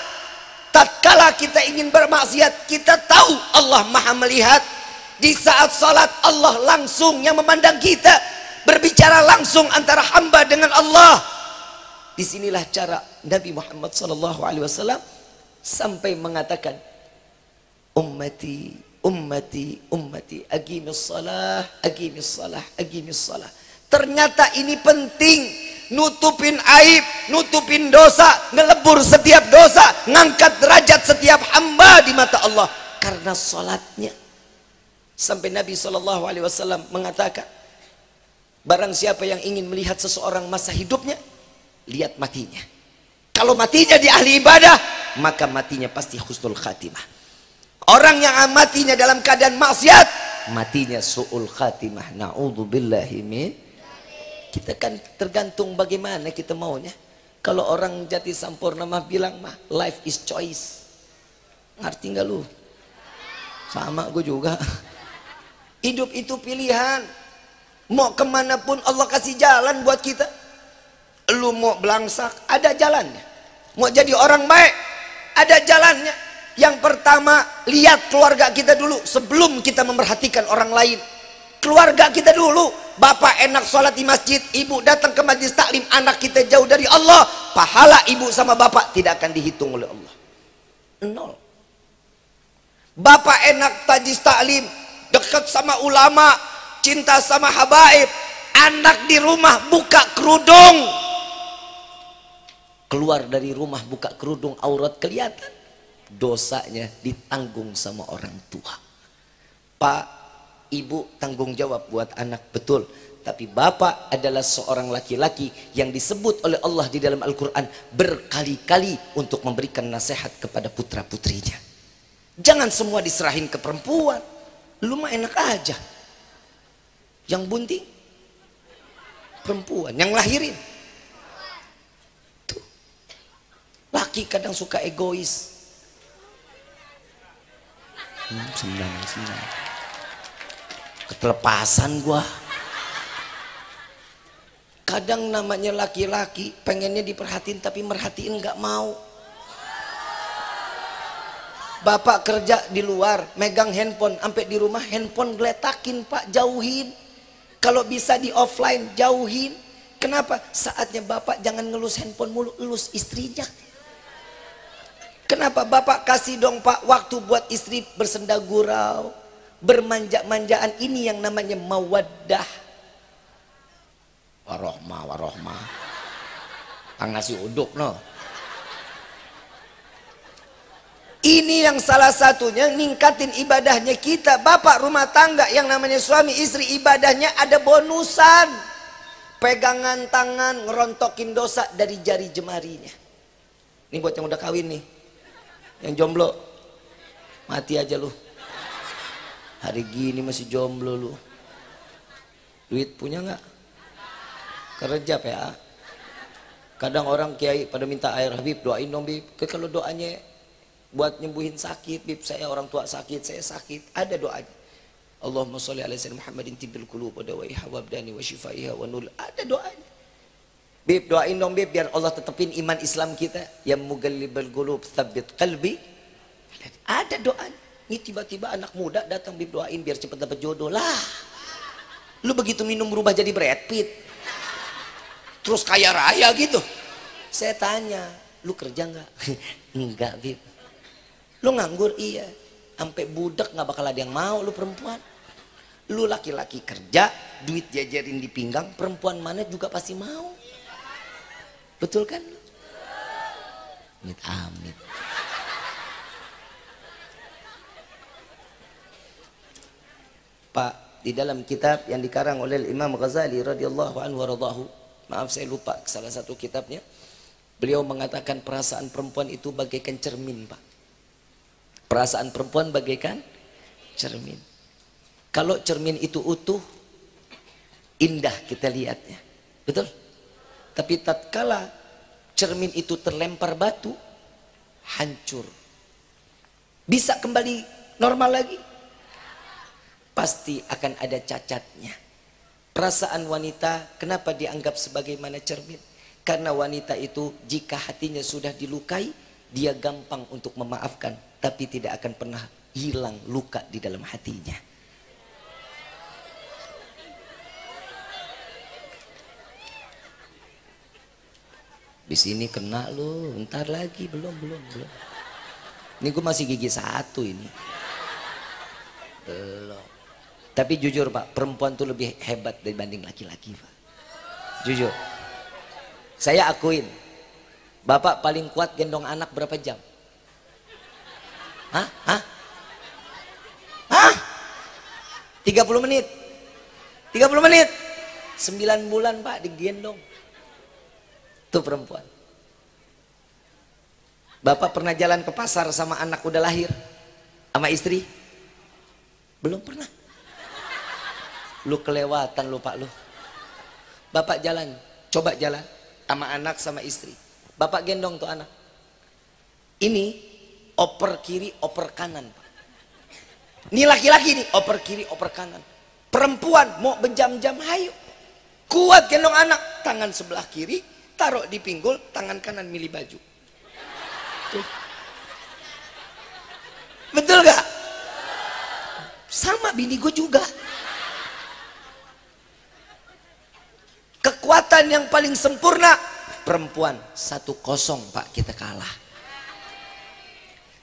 [SPEAKER 1] Tatkala kita ingin bermaksiat, kita tahu Allah Maha melihat. Di saat salat Allah langsung yang memandang kita, berbicara langsung antara hamba dengan Allah. Disinilah cara Nabi Muhammad SAW sampai mengatakan, ummati, ummati, ummati, aqimis salah, aqimis salah, aqimis salah. Ternyata ini penting, nutupin aib, nutupin dosa, ngelebur setiap dosa, ngangkat derajat setiap hamba di mata Allah karena salatnya. Sampai Nabi SAW mengatakan, barang siapa yang ingin melihat seseorang masa hidupnya, lihat matinya. Kalau matinya di ahli ibadah, maka matinya pasti husnul khatimah. Orang yang matinya dalam keadaan maksiat, matinya su'ul khatimah. Na'udzubillahi min. Kita kan tergantung bagaimana kita maunya. Kalau orang Jati Sampurna mah bilang mah life is choice. Ngerti nggak lu? Sama gue juga. Hidup itu pilihan. Mau kemana pun Allah kasih jalan buat kita. Lu mau belangsak, ada jalannya. Mau jadi orang baik, ada jalannya. Yang pertama, lihat keluarga kita dulu sebelum kita memperhatikan orang lain. Keluarga kita dulu. Bapak enak sholat di masjid, ibu datang ke majlis taklim, anak kita jauh dari Allah, pahala ibu sama bapak tidak akan dihitung oleh Allah. Nol. Bapak enak tajis taklim, dekat sama ulama, cinta sama habaib, anak di rumah buka kerudung, keluar dari rumah buka kerudung, aurat kelihatan, dosanya ditanggung sama orang tua. Pak, ibu tanggung jawab buat anak, betul. Tapi bapak adalah seorang laki-laki yang disebut oleh Allah di dalam Al-Quran berkali-kali untuk memberikan nasihat kepada putra-putrinya. Jangan semua diserahin ke perempuan. Lu mah enak aja. Yang bunting perempuan, yang lahirin. Tuh. Laki kadang suka egois. Senang. Ketelepasan gua. Kadang namanya laki-laki pengennya diperhatiin tapi merhatiin nggak mau. Bapak kerja di luar megang handphone, sampai di rumah handphone geletakin Pak, jauhin. Kalau bisa di offline jauhin. Kenapa? Saatnya bapak jangan ngelus handphone mulu, elus istrinya. Kenapa? Bapak kasih dong Pak waktu buat istri bersenda gurau, bermanja-manjaan. Ini yang namanya mawaddah. Warohmah ngasih uduk no. Ini yang salah satunya ningkatin ibadahnya kita. Bapak rumah tangga yang namanya suami istri, ibadahnya ada bonusan. Pegangan tangan, ngerontokin dosa dari jari jemarinya. Ini buat yang udah kawin nih, yang jomblo mati aja lu. Hari gini masih jomblo lu. Duit punya nggak? Kerja PA. Kadang orang kiai pada minta air, Habib doain dong Bib. Kalau doanya buat nyembuhin sakit, Bib, saya orang tua sakit, saya sakit, ada doanya. Allahumma sholli ala sayyidina Muhammadin tibbil qulub wa dawaiha wa abdani wa shifaiha wa nur. Ada doanya. Bib, doain dong Bib biar Allah tetepin iman Islam kita. Ya mugallibal qulub tsabbit qalbi. Ada doanya. Ini tiba-tiba anak muda datang, Bib doain biar cepat dapat jodoh. Lah, lu begitu minum berubah jadi Brad Pitt, terus kaya raya gitu. Saya tanya, lu kerja nggak? Enggak Bib. Lu nganggur? Iya. Sampai budak nggak bakal ada yang mau lu perempuan. Lu laki-laki kerja, duit jajarin di pinggang, perempuan mana juga pasti mau. Betul kan? Amit amit. Pak, di dalam kitab yang dikarang oleh Imam Ghazali radhiyallahu anhu waradahu, maaf saya lupa salah satu kitabnya, beliau mengatakan perasaan perempuan itu bagaikan cermin, Pak. Perasaan perempuan bagaikan cermin. Kalau cermin itu utuh, indah kita lihatnya, betul? Tapi tatkala cermin itu terlempar batu, hancur. Bisa kembali normal lagi? Pasti akan ada cacatnya. Perasaan wanita kenapa dianggap sebagaimana cermin? Karena wanita itu jika hatinya sudah dilukai, dia gampang untuk memaafkan, tapi tidak akan pernah hilang luka di dalam hatinya. Di sini kena lu, ntar lagi belum. Ini gue masih gigi satu ini. Belum. Tapi jujur Pak, perempuan tuh lebih hebat dibanding laki-laki Pak. Jujur. Saya akuin. Bapak paling kuat gendong anak berapa jam? Hah? 30 menit. 30 menit. 9 bulan Pak digendong. Tuh perempuan. Bapak pernah jalan ke pasar sama anak udah lahir? Sama istri? Belum pernah. Lu kelewatan lu Pak lu. Bapak jalan, coba jalan sama anak sama istri. Bapak gendong tuh anak. Ini oper kiri, oper kanan Pak. Ini laki-laki nih, oper kiri, oper kanan. Perempuan mau berjam-jam, hayo. Kuat gendong anak, tangan sebelah kiri taruh di pinggul, tangan kanan milih baju. Tuh. Betul gak? Sama bini gue juga. Kekuatan yang paling sempurna perempuan. 1-0 Pak, kita kalah.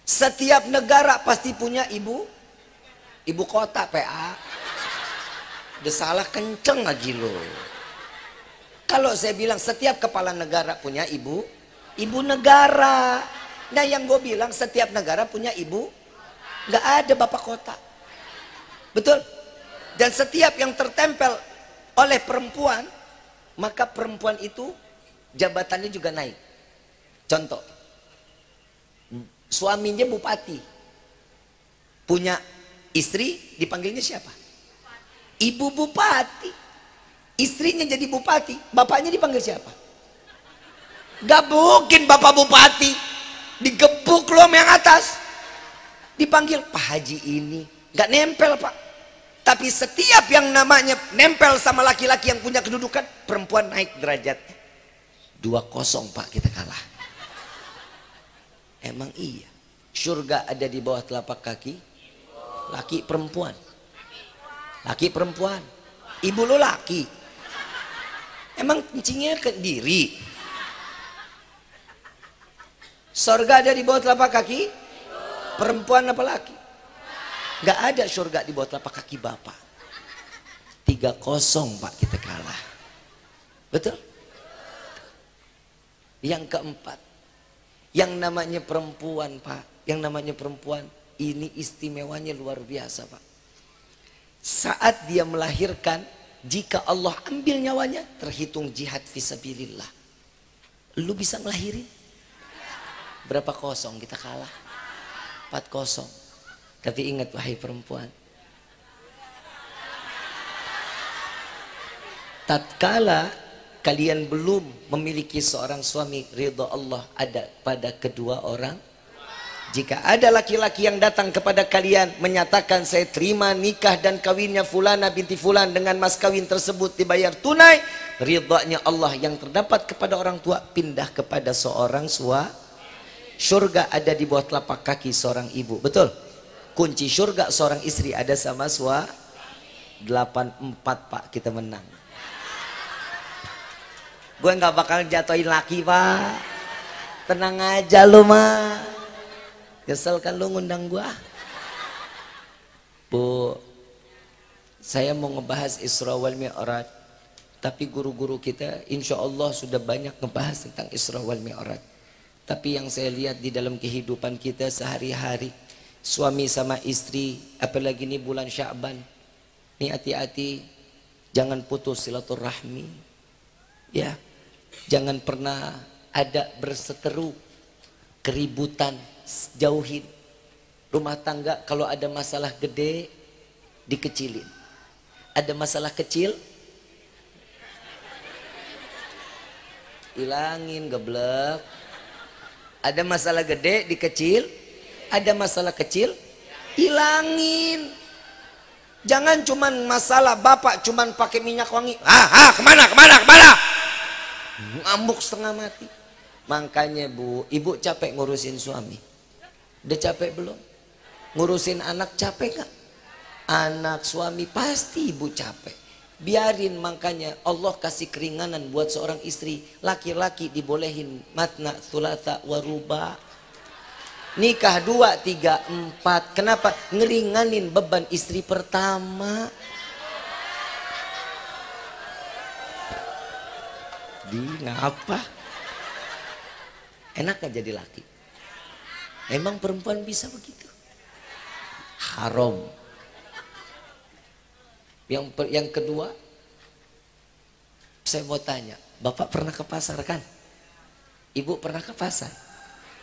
[SPEAKER 1] Setiap negara pasti punya ibu kota, PA. Udah salah kenceng lagi lo. Kalau saya bilang setiap kepala negara punya ibu negara. Nah yang gue bilang setiap negara punya ibu, nggak ada bapak kota. Betul? Dan setiap yang tertempel oleh perempuan, maka perempuan itu jabatannya juga naik. Contoh, suaminya bupati, punya istri dipanggilnya siapa? Ibu bupati. Istrinya jadi bupati, bapaknya dipanggil siapa? Gak mungkin bapak bupati digebuk loh yang atas, dipanggil Pak Haji ini. Gak nempel Pak. Tapi setiap yang namanya nempel sama laki-laki yang punya kedudukan, perempuan naik derajatnya. 2-0 Pak, kita kalah. Emang iya? Surga ada di bawah telapak kaki laki perempuan. Laki perempuan. Ibu lo laki. Emang kencingnya ke diri. Surga ada di bawah telapak kaki perempuan apa laki? Gak ada surga di bawah telapak kaki bapak. 3-0 Pak, kita kalah. Betul? Yang keempat, yang namanya perempuan Pak, yang namanya perempuan ini istimewanya luar biasa Pak. Saat dia melahirkan, jika Allah ambil nyawanya, terhitung jihad fisabilillah. Lu bisa ngelahirin? Berapa 0? Kita kalah. 4-0. Tapi ingat wahai perempuan, tatkala kalian belum memiliki seorang suami, ridha Allah ada pada kedua orang. Jika ada laki-laki yang datang kepada kalian menyatakan saya terima nikah dan kawinnya fulana binti fulan dengan mas kawin tersebut dibayar tunai, ridhanya Allah yang terdapat kepada orang tua pindah kepada seorang suami. Surga ada di bawah telapak kaki seorang ibu. Betul? Kunci surga seorang istri ada sama suami. 84 Pak, kita menang. Gue nggak bakal jatuhin laki Pak. Tenang aja lu mah. Kesel kan lu ngundang gua. Bu, saya mau ngebahas Isra wal Mi'raj, tapi guru-guru kita insya Allah sudah banyak ngebahas tentang Isra wal Mi'raj. Tapi yang saya lihat di dalam kehidupan kita sehari-hari, suami sama istri, apalagi ini bulan Sya'ban, nih hati-hati, jangan putus silaturahmi, ya, jangan pernah ada berseteru, keributan. Jauhin rumah tangga. Kalau ada masalah gede dikecilin, ada masalah kecil hilangin geblek. Ada masalah gede dikecil, ada masalah kecil hilangin. Jangan cuman masalah bapak cuman pakai minyak wangi, kemana ngamuk setengah mati. Makanya Bu, ibu capek ngurusin suami? Udah capek belum? Ngurusin anak capek gak? Anak suami pasti ibu capek. Biarin, makanya Allah kasih keringanan buat seorang istri. Laki-laki dibolehin matna, thulatha, waruba. Nikah 2, 3, 4. Kenapa? Ngeringanin beban istri pertama. Ngapa? Enak gak jadi laki? Emang perempuan bisa begitu? Haram. Yang kedua, saya mau tanya, Bapak pernah ke pasar kan? Ibu pernah ke pasar?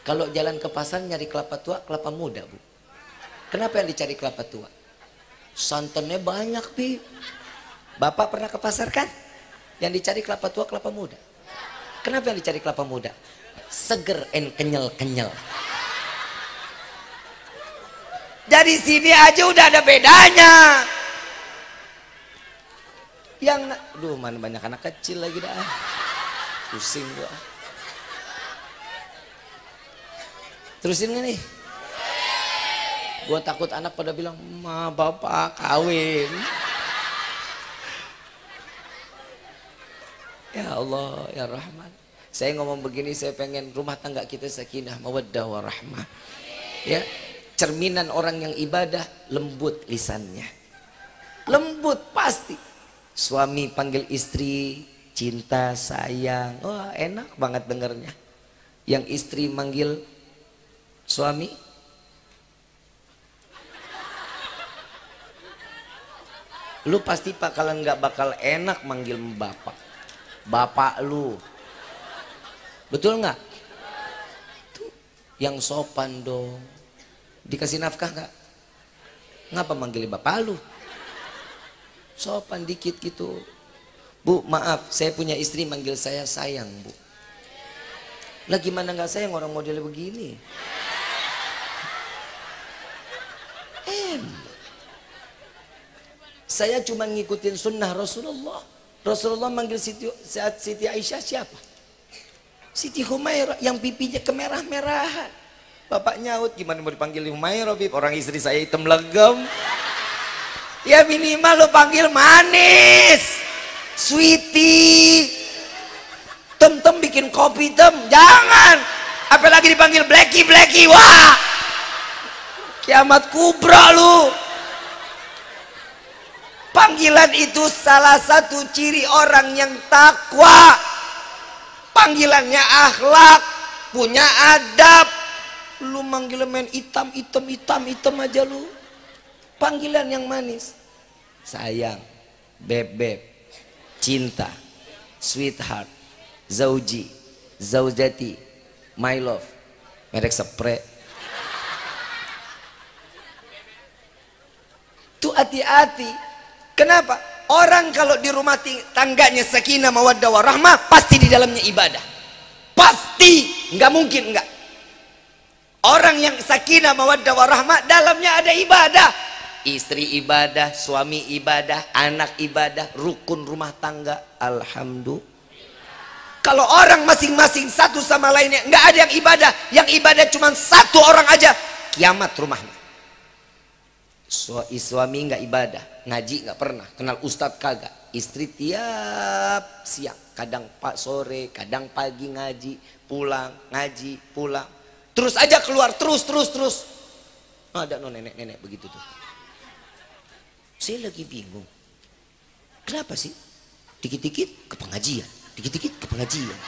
[SPEAKER 1] Kalau jalan ke pasar nyari kelapa tua, kelapa muda Bu. Kenapa yang dicari kelapa tua? Santannya banyak Bi. Bapak pernah ke pasar kan? Yang dicari kelapa tua, kelapa muda. Kenapa yang dicari kelapa muda? Seger and kenyal-kenyal. Dari sini aja udah ada bedanya. Mana banyak anak kecil lagi dah. Pusing gua. Terusin gak nih? Gua takut anak pada bilang, "Ma, bapak kawin." Ya Allah, ya Rahman. Saya ngomong begini, saya pengen rumah tangga kita sakinah, mawaddah, warahmah. Ya. Cerminan orang yang ibadah, lembut lisannya. Lembut pasti. Suami panggil istri, cinta, sayang. Wah, enak banget dengernya. Yang istri manggil suami, lu pasti bakalan nggak bakal enak manggil bapak. Bapak lu. Betul nggak? Tuh, yang sopan dong. Dikasih nafkah gak? Ngapa manggil bapak lu? Sopan dikit gitu. Bu, maaf, saya punya istri manggil saya sayang Bu. Lah gimana gak sayang orang modelnya begini? Saya cuma ngikutin sunnah Rasulullah. Rasulullah manggil Siti Aisyah siapa? Siti Humairah yang pipinya kemerah-merahan. Bapak nyaut, gimana mau dipanggil Humairah, Bib? Orang istri saya hitam legem. Ya minimal lo panggil manis, sweetie. Tem bikin kopi tem, jangan. Apalagi dipanggil Blacky, wah, kiamat kubra lu. Panggilan itu salah satu ciri orang yang takwa. Panggilannya akhlak, punya adab. Lu manggil main hitam aja lu. Panggilan yang manis. Sayang, beb, cinta, sweetheart, zauji, zaujati, my love. Merek spray. Tuh hati-hati. Kenapa? Orang kalau di rumah tangganya sakinah mawaddah warahmah, pasti di dalamnya ibadah. Pasti, nggak mungkin enggak. Orang yang sakinah mawaddah warahmah dalamnya ada ibadah. Istri ibadah, suami ibadah, anak ibadah, rukun rumah tangga. Alhamdulillah. Kalau orang masing-masing satu sama lainnya nggak ada yang ibadah cuma satu orang aja, kiamat rumahnya. Suami nggak ibadah, ngaji nggak pernah, kenal ustadz kagak, istri tiap siang, kadang sore, kadang pagi ngaji, pulang, ngaji, pulang, terus aja keluar, terus. Ada nenek begitu tuh. Saya lagi bingung, kenapa sih? Dikit-dikit ke pengajian, dikit-dikit ke pengajian.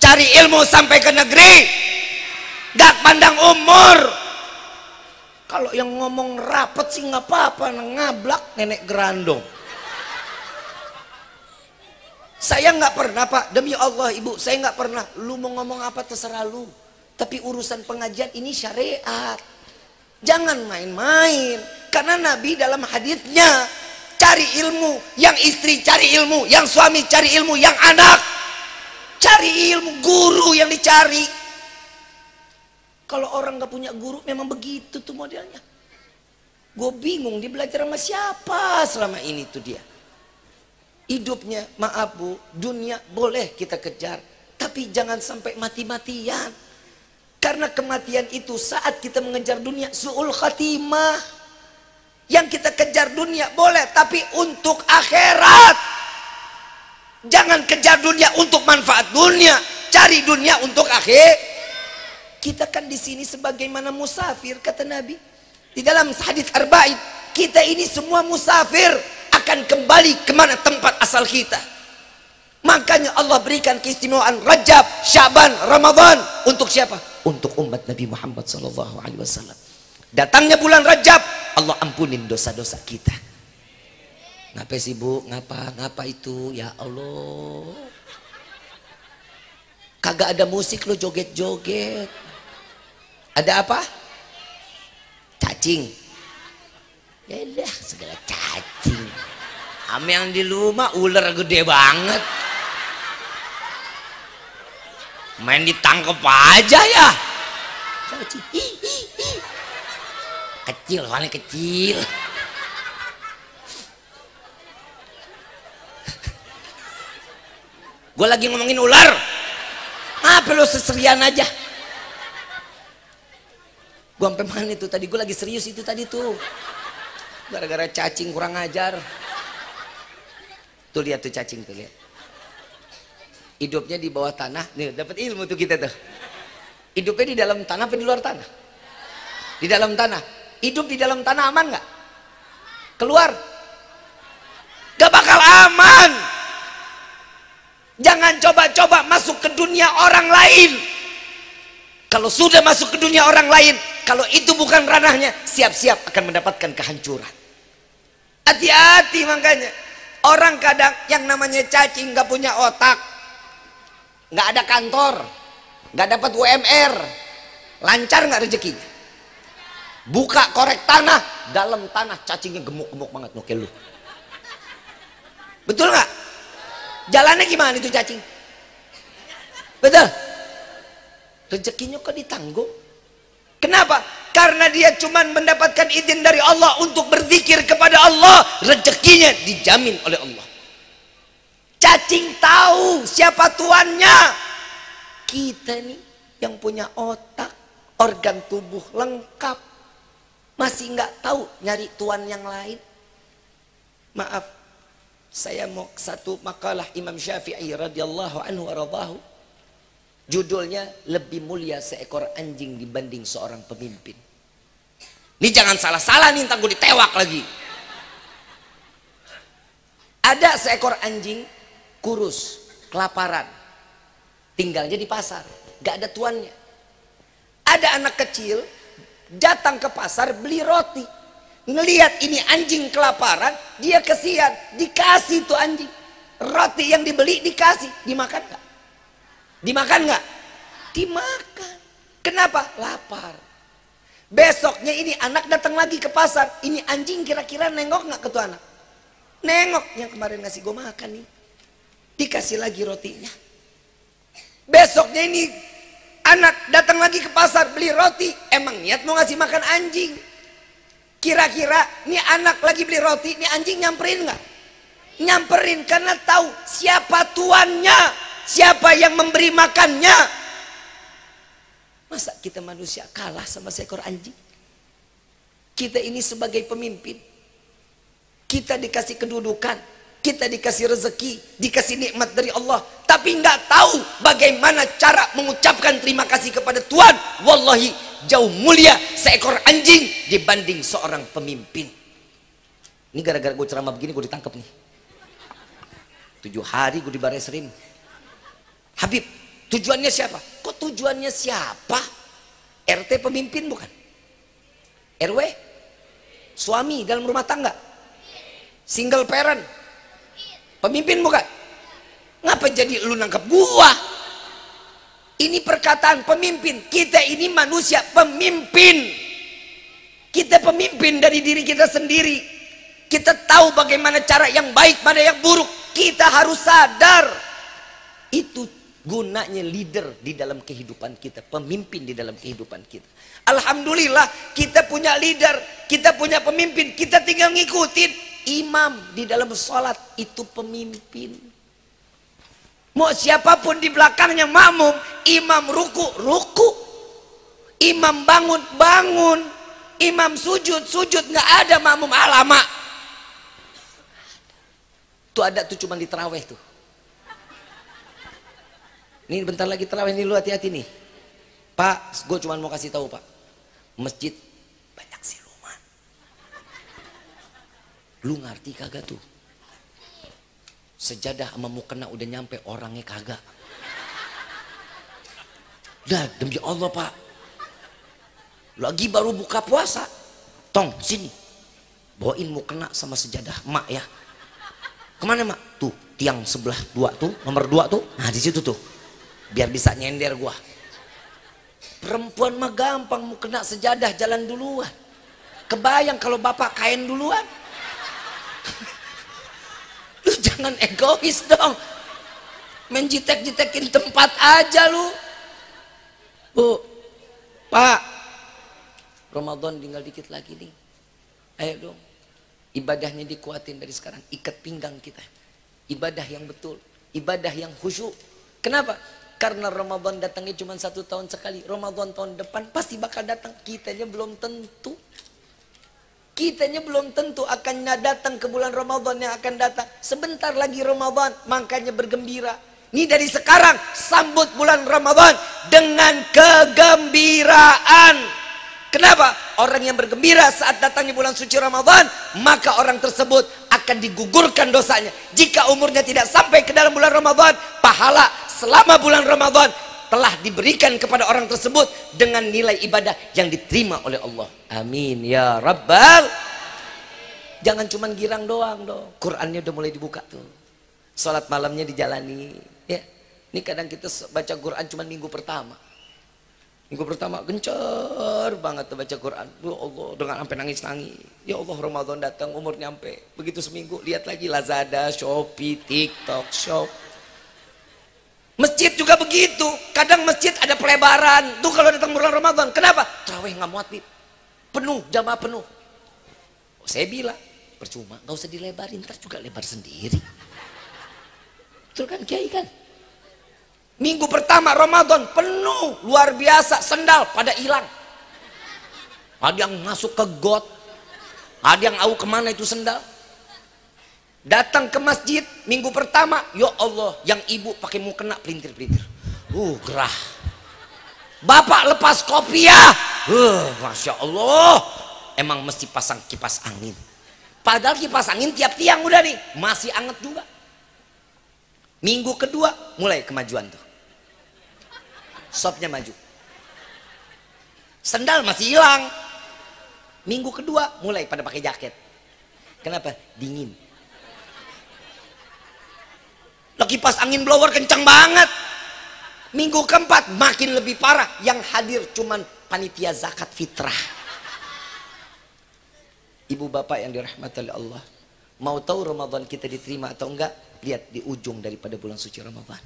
[SPEAKER 1] Cari ilmu sampai ke negeri, gak pandang umur. Kalau yang ngomong rapet sih nggak apa-apa, ngablak nenek gerandong. Saya nggak pernah, Pak, demi Allah Ibu, saya nggak pernah. Lu mau ngomong apa terserah lu, tapi urusan pengajian ini syariat, jangan main-main. Karena Nabi dalam hadisnya, cari ilmu, yang istri cari ilmu, yang suami cari ilmu, yang anak cari ilmu, guru yang dicari. Kalau orang gak punya guru memang begitu tuh modelnya. Gue bingung dia belajar sama siapa selama ini tuh dia. Hidupnya, maaf Bu, dunia boleh kita kejar, tapi jangan sampai mati-matian. Karena kematian itu saat kita mengejar dunia su'ul khatimah. Yang kita kejar dunia boleh, tapi untuk akhirat. Jangan kejar dunia untuk manfaat dunia, cari dunia untuk akhir. Kita kan di sini sebagaimana musafir, kata Nabi di dalam hadis arba'in, kita ini semua musafir, akan kembali kemana tempat asal kita. Makanya Allah berikan keistimewaan Rajab, Syaban, Ramadan untuk siapa? Untuk umat Nabi Muhammad SAW. Datangnya bulan Rajab, Allah ampunin dosa-dosa kita. Ngapa sih Bu? Ngapa itu? Ya Allah, kagak ada musik lo joget-joget. Ada apa? Cacing. Yalah, segala cacing. Ame yang di rumah ular gede banget. Main ditangkep aja ya. Cacing. Kecil, soalnya kecil. Gue lagi ngomongin ular. Apa lo seserian aja? Gue sampai mana itu tadi, gue lagi serius itu tadi tuh, gara-gara cacing kurang ajar. Tuh lihat tuh cacing tuh, lihat hidupnya di bawah tanah. Nih dapat ilmu tuh kita tuh. Hidupnya di dalam tanah apa di luar tanah? Di dalam tanah. Hidup di dalam tanah aman nggak? Keluar gak bakal aman. Jangan coba-coba masuk ke dunia orang lain. Kalau sudah masuk ke dunia orang lain, kalau itu bukan ranahnya, siap-siap akan mendapatkan kehancuran. Hati-hati makanya. Orang kadang yang namanya cacing gak punya otak, gak ada kantor, gak dapat UMR, lancar gak rezekinya? Buka korek tanah, dalam tanah cacingnya gemuk-gemuk banget, nokel lu. Betul gak? Jalannya gimana itu cacing? Betul? Rezekinya kok ditanggung? Kenapa? Karena dia cuma mendapatkan izin dari Allah untuk berzikir kepada Allah, rezekinya dijamin oleh Allah. Cacing tahu siapa tuannya. Kita nih yang punya otak, organ tubuh lengkap, masih nggak tahu nyari tuan yang lain. Maaf, saya mau satu makalah Imam Syafi'i radhiyallahu anhu waradahu. Judulnya lebih mulia seekor anjing dibanding seorang pemimpin. Ini jangan salah-salah nih, ntar gue ditewak lagi. Ada seekor anjing kurus, kelaparan, tinggalnya di pasar, gak ada tuannya. Ada anak kecil datang ke pasar beli roti, ngelihat ini anjing kelaparan, dia kesian, dikasih tuh anjing roti yang dibeli, dikasih. Dimakan gak? Dimakan nggak? Dimakan. Kenapa? Lapar. Besoknya ini anak datang lagi ke pasar. Ini anjing kira-kira nengok nggak ke tuh anak? Nengok. Yang kemarin ngasih gue makan nih. Dikasih lagi rotinya. Besoknya ini anak datang lagi ke pasar beli roti. Emang niat mau ngasih makan anjing? Kira-kira nih anak lagi beli roti, nih anjing nyamperin nggak? Nyamperin karena tahu siapa tuannya, siapa yang memberi makannya. Masa kita manusia kalah sama seekor anjing? Kita ini sebagai pemimpin, kita dikasih kedudukan, kita dikasih rezeki, dikasih nikmat dari Allah, tapi nggak tahu bagaimana cara mengucapkan terima kasih kepada Tuhan. Wallahi jauh mulia seekor anjing dibanding seorang pemimpin. Ini gara-gara gue ceramah begini gue ditangkap nih. 7 hari gue di Baresrim. Habib, tujuannya siapa? Kok tujuannya siapa? RT pemimpin bukan? RW? Suami dalam rumah tangga? Single parent? Pemimpin bukan? Ngapa jadi lu nangkep gua? Ini perkataan pemimpin. Kita ini manusia pemimpin. Kita pemimpin dari diri kita sendiri. Kita tahu bagaimana cara yang baik, mana yang buruk. Kita harus sadar. Itu gunanya leader di dalam kehidupan kita, pemimpin di dalam kehidupan kita. Alhamdulillah kita punya leader, kita punya pemimpin, kita tinggal ngikutin. Imam di dalam sholat itu pemimpin. Mau siapapun di belakangnya makmum, imam ruku, ruku. Imam bangun, bangun. Imam sujud, sujud. Nggak ada makmum lama. Tuh ada tuh cuma di taraweh tuh. Ini bentar lagi tarawih nih, lu hati-hati nih. Pak, gue cuma mau kasih tahu Pak. Masjid banyak siluman. Lu ngerti kagak tuh? Sejadah sama mukena udah nyampe, orangnya kagak. Dah demi Allah Pak. Lagi baru buka puasa. Tong sini. Bawain mukena sama sejadah mak ya. Kemana mak? Tuh tiang sebelah 2 tuh, nomor 2 tuh. Nah di situ tuh. Biar bisa nyender gua. Perempuan mah gampang mau kena sejadah jalan duluan. Kebayang kalau bapak kain duluan. Lu jangan egois dong. Main jitek-jitekin tempat aja lu. Bu, Pak, Ramadan tinggal dikit lagi nih. Ayo dong, ibadahnya dikuatin dari sekarang. Ikat pinggang kita. Ibadah yang betul, ibadah yang khusyuk. Kenapa? Karena Ramadan datangnya cuma 1 tahun sekali. Ramadan tahun depan pasti bakal datang. Kitanya belum tentu. Kitanya belum tentu akan datang ke bulan Ramadan yang akan datang. Sebentar lagi Ramadan, makanya bergembira. Ini dari sekarang sambut bulan Ramadan dengan kegembiraan. Kenapa? Orang yang bergembira saat datangnya bulan suci Ramadan, maka orang tersebut akan digugurkan dosanya. Jika umurnya tidak sampai ke dalam bulan Ramadan, pahala selama bulan Ramadan telah diberikan kepada orang tersebut dengan nilai ibadah yang diterima oleh Allah. Amin ya Rabbal. Jangan cuman girang doang dong. Qurannya udah mulai dibuka tuh. Salat malamnya dijalani. Ya, ini kadang kita baca Quran cuman minggu pertama. Minggu pertama gencar banget tuh baca Quran. Ya Allah, dengan sampai nangis-nangis. Ya Allah, Ramadan datang, umur nyampe. Begitu seminggu, lihat lagi Lazada, Shopee, TikTok, Shop. Masjid juga begitu. Kadang masjid ada pelebaran. Tuh kalau datang bulan Ramadan. Kenapa? Tarawih nggak muat, Bib. Penuh, jamaah penuh. Oh, saya bilang, percuma, nggak usah dilebarin, ntar juga lebar sendiri. Betul kan, Kiai kan? Minggu pertama Ramadan penuh, luar biasa, sendal pada hilang. Ada yang masuk ke got, ada yang tahu kemana itu sendal. Datang ke masjid minggu pertama, ya Allah, yang ibu pakai mukena pelintir-pelintir. Gerah. Bapak lepas kopiah. Masya Allah. Emang mesti pasang kipas angin. Padahal kipas angin tiap tiang udah nih, masih anget juga. Minggu kedua mulai kemajuan tuh. Shopnya maju. Sendal masih hilang. Minggu kedua mulai pada pakai jaket. Kenapa? Dingin. Lo kipas angin blower kencang banget. Minggu keempat makin lebih parah. Yang hadir cuman panitia zakat fitrah. Ibu bapak yang dirahmati oleh Allah, mau tahu Ramadan kita diterima atau enggak? Lihat di ujung daripada bulan suci Ramadan.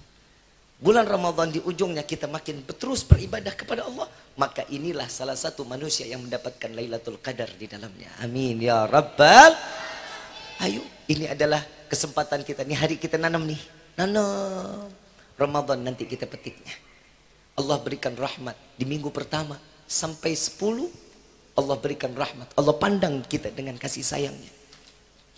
[SPEAKER 1] Bulan Ramadan di ujungnya kita makin terus beribadah kepada Allah, maka inilah salah satu manusia yang mendapatkan Lailatul Qadar di dalamnya. Amin ya Rabbal. Ayo, ini adalah kesempatan kita. Nih hari kita nanam nih. Nanam. Ramadan nanti kita petiknya. Allah berikan rahmat di minggu pertama sampai 10. Allah berikan rahmat. Allah pandang kita dengan kasih sayangnya.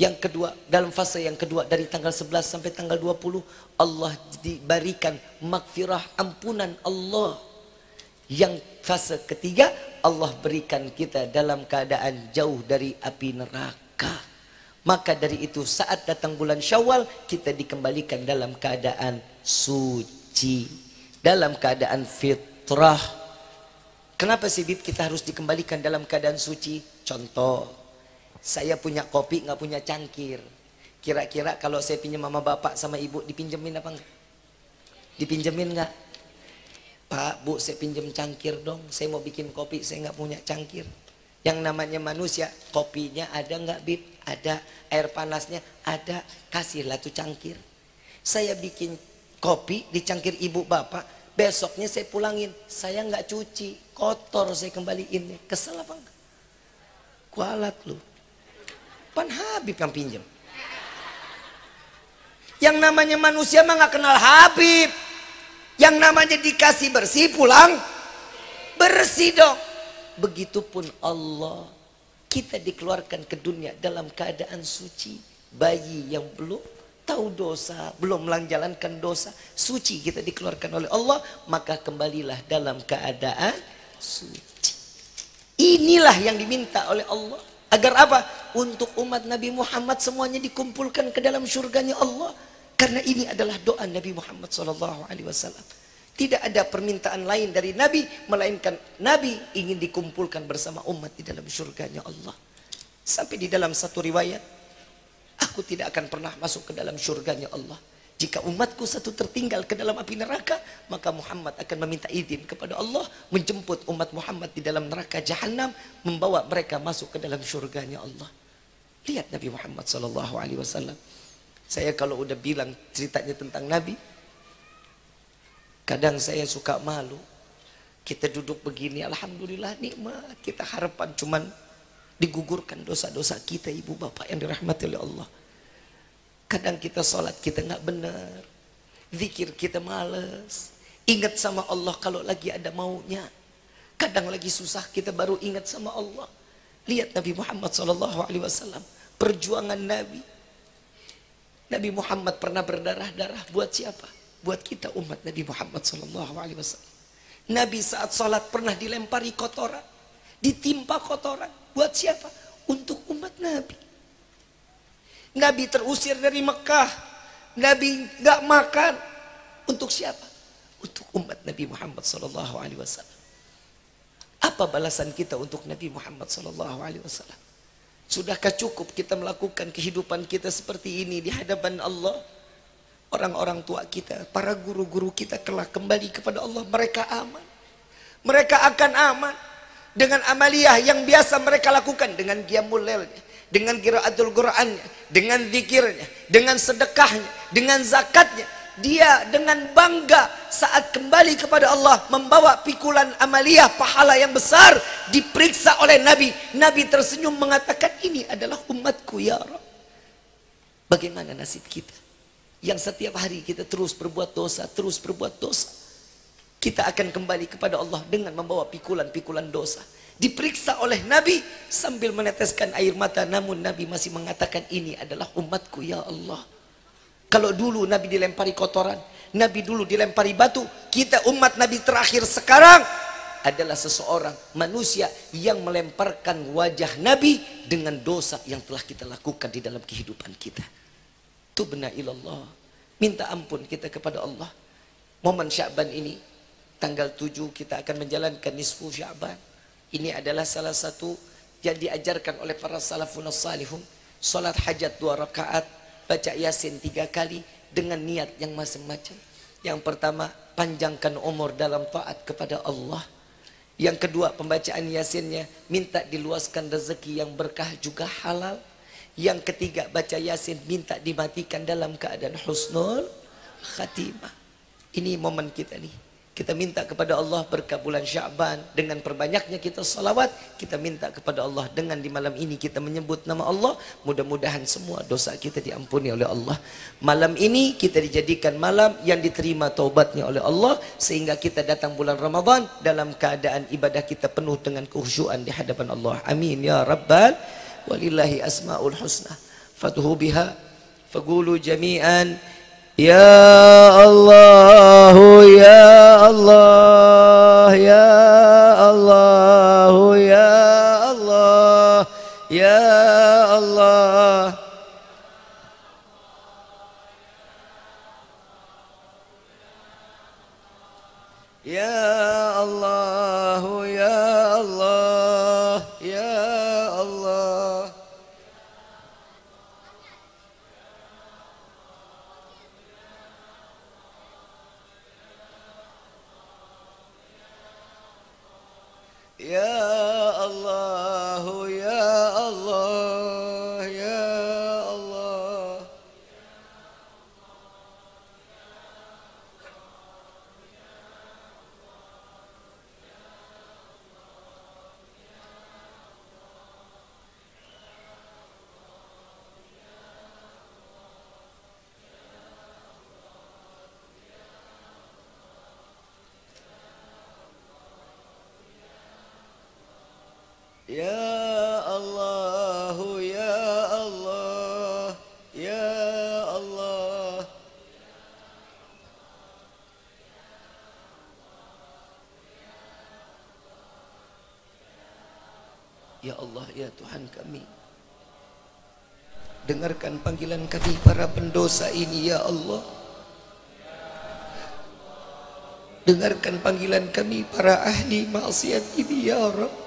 [SPEAKER 1] Yang kedua, dalam fase yang kedua dari tanggal 11 sampai tanggal 20, Allah diberikan magfirah, ampunan Allah. Yang fase ketiga, Allah berikan kita dalam keadaan jauh dari api neraka. Maka dari itu saat datang bulan Syawal, kita dikembalikan dalam keadaan suci, dalam keadaan fitrah. Kenapa sih Bib kita harus dikembalikan dalam keadaan suci? Contoh, saya punya kopi nggak punya cangkir. Kira-kira kalau saya pinjam sama bapak sama ibu, dipinjemin apa enggak? Dipinjemin nggak? Pak, Bu, saya pinjam cangkir dong. Saya mau bikin kopi, saya nggak punya cangkir. Yang namanya manusia, kopinya ada nggak Bib? Ada. Air panasnya ada. Kasihlah tuh cangkir. Saya bikin kopi di cangkir ibu bapak. Besoknya saya pulangin. Saya nggak cuci, kotor saya kembaliin. Kesel apa enggak? Kualat lu. Pan Habib yang pinjam. Yang namanya manusia mah nggak kenal Habib. Yang namanya dikasih bersih pulang bersih dong. Begitupun Allah, kita dikeluarkan ke dunia dalam keadaan suci. Bayi yang belum tahu dosa, belum menjalankan dosa, suci kita dikeluarkan oleh Allah, maka kembalilah dalam keadaan suci. Inilah yang diminta oleh Allah. Agar apa? Untuk umat Nabi Muhammad semuanya dikumpulkan ke dalam surganya Allah. Karena ini adalah doa Nabi Muhammad SAW. Tidak ada permintaan lain dari Nabi, melainkan Nabi ingin dikumpulkan bersama umat di dalam surganya Allah. Sampai di dalam satu riwayat, aku tidak akan pernah masuk ke dalam surganya Allah. Jika umatku satu tertinggal ke dalam api neraka, maka Muhammad akan meminta izin kepada Allah menjemput umat Muhammad di dalam neraka Jahannam, membawa mereka masuk ke dalam surganya Allah. Lihat Nabi Muhammad SAW. Saya kalau udah bilang ceritanya tentang Nabi, kadang saya suka malu. Kita duduk begini, alhamdulillah nikmat. Kita harapan cuman digugurkan dosa-dosa kita, ibu bapak yang dirahmati oleh Allah. Kadang kita sholat kita nggak benar, zikir kita males, ingat sama Allah kalau lagi ada maunya. Kadang lagi susah kita baru ingat sama Allah. Lihat Nabi Muhammad SAW, perjuangan Nabi. Nabi Muhammad pernah berdarah-darah buat siapa? Buat kita umat Nabi Muhammad SAW. Nabi saat sholat pernah dilempari kotoran, ditimpa kotoran. Buat siapa? Untuk umat Nabi. Nabi terusir dari Mekah, Nabi nggak makan. Untuk siapa? Untuk umat Nabi Muhammad SAW. Apa balasan kita untuk Nabi Muhammad SAW? Sudahkah cukup kita melakukan kehidupan kita seperti ini di hadapan Allah? Orang-orang tua kita, para guru-guru kita kelak kembali kepada Allah, mereka aman. Mereka akan aman dengan amaliyah yang biasa mereka lakukan, dengan qiyamul lailnya, dengan qiraatul Qur'annya, dengan zikirnya, dengan sedekahnya, dengan zakatnya. Dia dengan bangga saat kembali kepada Allah membawa pikulan amaliyah pahala yang besar, diperiksa oleh Nabi. Nabi tersenyum mengatakan, ini adalah umatku ya Rabb. Bagaimana nasib kita yang setiap hari kita terus berbuat dosa, terus berbuat dosa? Kita akan kembali kepada Allah dengan membawa pikulan-pikulan dosa. Diperiksa oleh Nabi sambil meneteskan air mata, namun Nabi masih mengatakan, ini adalah umatku ya Allah. Kalau dulu Nabi dilempari kotoran, Nabi dulu dilempari batu, kita umat Nabi terakhir sekarang adalah seseorang manusia yang melemparkan wajah Nabi dengan dosa yang telah kita lakukan di dalam kehidupan kita. Tubna ilallah, minta ampun kita kepada Allah. Momen Sya'ban ini, tanggal 7 kita akan menjalankan nisfu Sya'ban. Ini adalah salah satu yang diajarkan oleh para salafun salihun. Salat hajat 2 rakaat, baca Yasin 3 kali dengan niat yang macam-macam. Yang pertama, panjangkan umur dalam taat kepada Allah. Yang kedua, pembacaan Yasinnya minta diluaskan rezeki yang berkah juga halal. Yang ketiga, baca Yasin minta dimatikan dalam keadaan husnul khatimah. Ini momen kita nih. Kita minta kepada Allah berkah bulan Sya'ban dengan perbanyaknya kita salawat. Kita minta kepada Allah dengan di malam ini kita menyebut nama Allah. Mudah-mudahan semua dosa kita diampuni oleh Allah. Malam ini kita dijadikan malam yang diterima taubatnya oleh Allah. Sehingga kita datang bulan Ramadan dalam keadaan ibadah kita penuh dengan kekhusyuan di hadapan Allah. Amin ya Rabbal. Walillahi asma'ul husna. Fatuhu biha. Fagulu jami'an. Ya Allah, ya Allah, ya Allah, ya Allah, ya Allah. Ya Allah, ya Allah, ya Allah. Ya Allah, ya Allah, ya Allah. Ya Allah, ya Allah, ya Allah. Ya Allah, ya Tuhan kami, dengarkan panggilan kami para pendosa ini ya Allah. Dengarkan panggilan kami para ahli maksiat ini ya Rabb.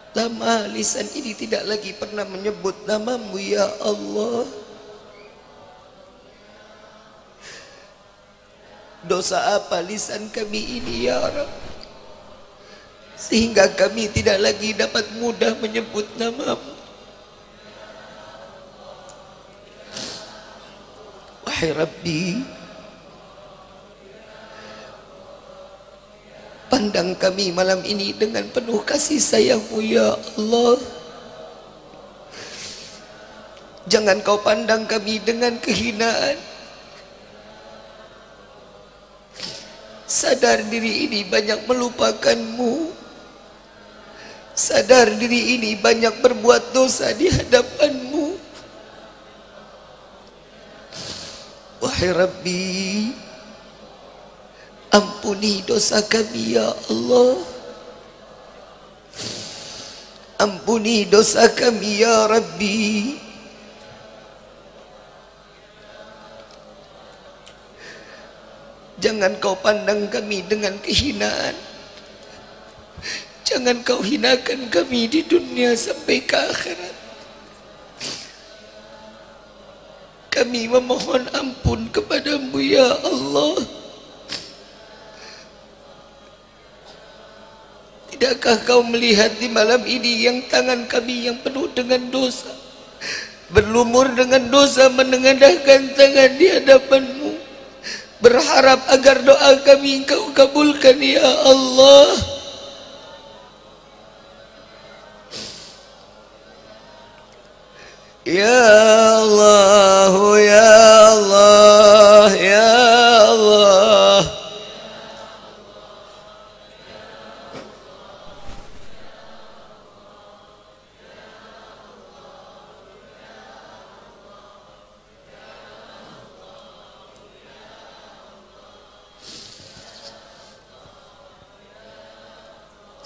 [SPEAKER 1] Lama lisan ini tidak lagi pernah menyebut namamu ya Allah. Dosa apa lisan kami ini ya Rabb, sehingga kami tidak lagi dapat mudah menyebut namamu. Wahai Rabbi, pandang kami malam ini dengan penuh kasih sayang-Mu ya Allah. Jangan Kau pandang kami dengan kehinaan. Sadar diri ini banyak melupakan-Mu. Sadar diri ini banyak berbuat dosa di hadapan-Mu. Wahai Rabbi, ampuni dosa kami ya Allah. Ampuni dosa kami ya Rabbi. Jangan Kau pandang kami dengan kehinaan. Jangan Kau hinakan kami di dunia sampai ke akhirat. Kami memohon ampun kepada-Mu ya Allah. Tidakkah Kau melihat di malam ini yang tangan kami yang penuh dengan dosa, berlumur dengan dosa, menengadahkan tangan di hadapan-Mu, berharap agar doa kami Engkau kabulkan ya Allah. Ya Allah, ya Allah, ya Allah.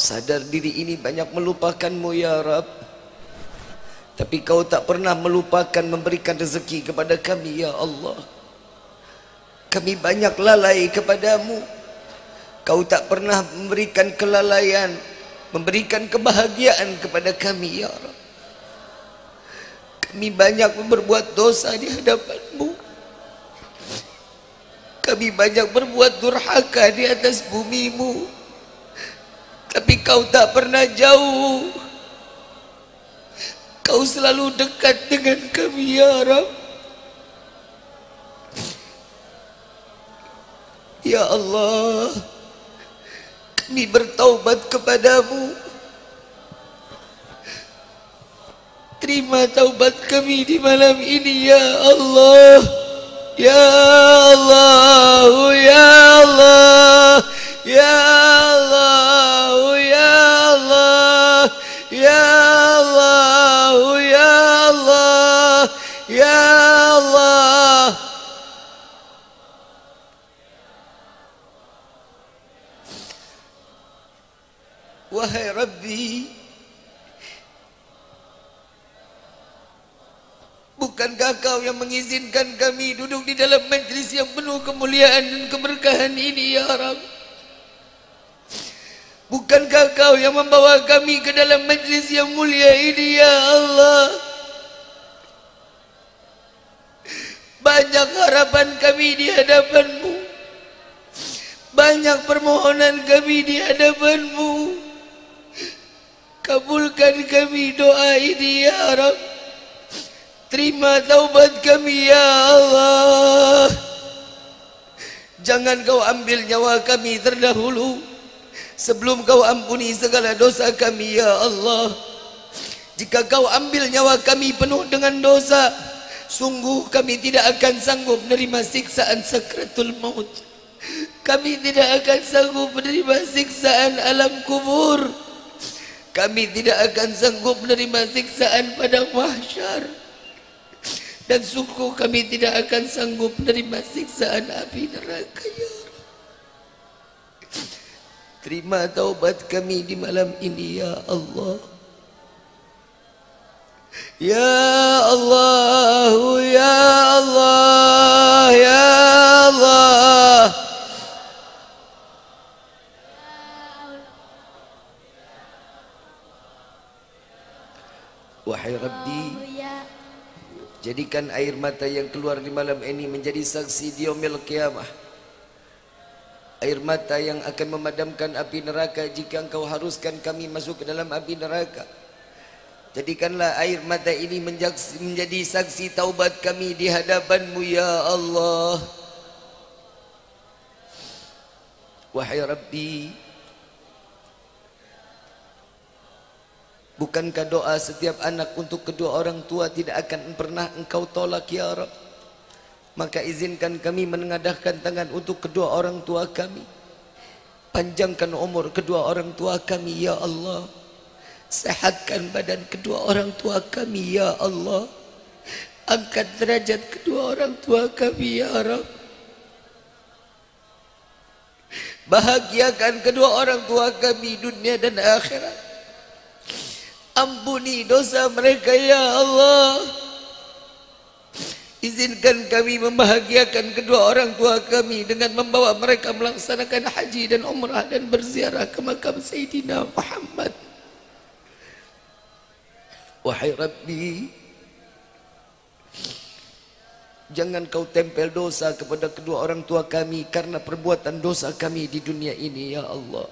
[SPEAKER 1] Sadar diri ini banyak melupakan-Mu ya Rabb, tapi Kau tak pernah melupakan memberikan rezeki kepada kami ya Allah. Kami banyak lalai kepada-Mu. Kau tak pernah memberikan kelalaian, memberikan kebahagiaan kepada kami ya Rabb. Kami banyak berbuat dosa di hadapan-Mu. Kami banyak berbuat durhaka di atas bumimu, tapi kau tak pernah jauh. Kau selalu dekat dengan kami ya Rabb. Ya Allah, kami bertaubat kepadamu. Terima taubat kami di malam ini ya Allah. Ya Allah, ya Allah, ya Allah, ya Allah, ya Allah, ya Allah, ya Allah. Wahai Rabbi, bukankah kau yang mengizinkan kami duduk di dalam majlis yang penuh kemuliaan dan keberkahan ini ya Rabb? Bukankah kau yang membawa kami ke dalam majlis yang mulia ini ya Allah? Banyak harapan kami di hadapanmu, banyak permohonan kami di hadapanmu. Kabulkan kami doa ini ya Rabb. Terima taubat kami ya Allah. Jangan kau ambil nyawa kami terdahulu sebelum kau ampuni segala dosa kami ya Allah. Jika kau ambil nyawa kami penuh dengan dosa, sungguh kami tidak akan sanggup menerima siksaan sakratul maut. Kami tidak akan sanggup menerima siksaan alam kubur. Kami tidak akan sanggup menerima siksaan pada mahsyar. Dan sungguh kami tidak akan sanggup menerima siksaan api neraka ya Rabb. Terima taubat kami di malam ini ya Allah. Ya Allah, ya Allah, ya Allah. Wahai Rabbi, jadikan air mata yang keluar di malam ini menjadi saksi di yaumil qiyamah. Air mata yang akan memadamkan api neraka jika engkau haruskan kami masuk ke dalam api neraka. Jadikanlah air mata ini menjadi saksi taubat kami di hadapanmu ya Allah. Wahai Rabbi, bukankah doa setiap anak untuk kedua orang tua tidak akan pernah engkau tolak ya Rabb? Maka izinkan kami menengadahkan tangan untuk kedua orang tua kami. Panjangkan umur kedua orang tua kami ya Allah. Sehatkan badan kedua orang tua kami ya Allah. Angkat derajat kedua orang tua kami ya Rabb. Bahagiakan kedua orang tua kami dunia dan akhirat. Ampuni dosa mereka ya Allah. Izinkan kami membahagiakan kedua orang tua kami dengan membawa mereka melaksanakan haji dan umrah dan berziarah ke makam Sayyidina Muhammad. Wahai Rabbi, jangan kau tempel dosa kepada kedua orang tua kami karena perbuatan dosa kami di dunia ini ya Allah.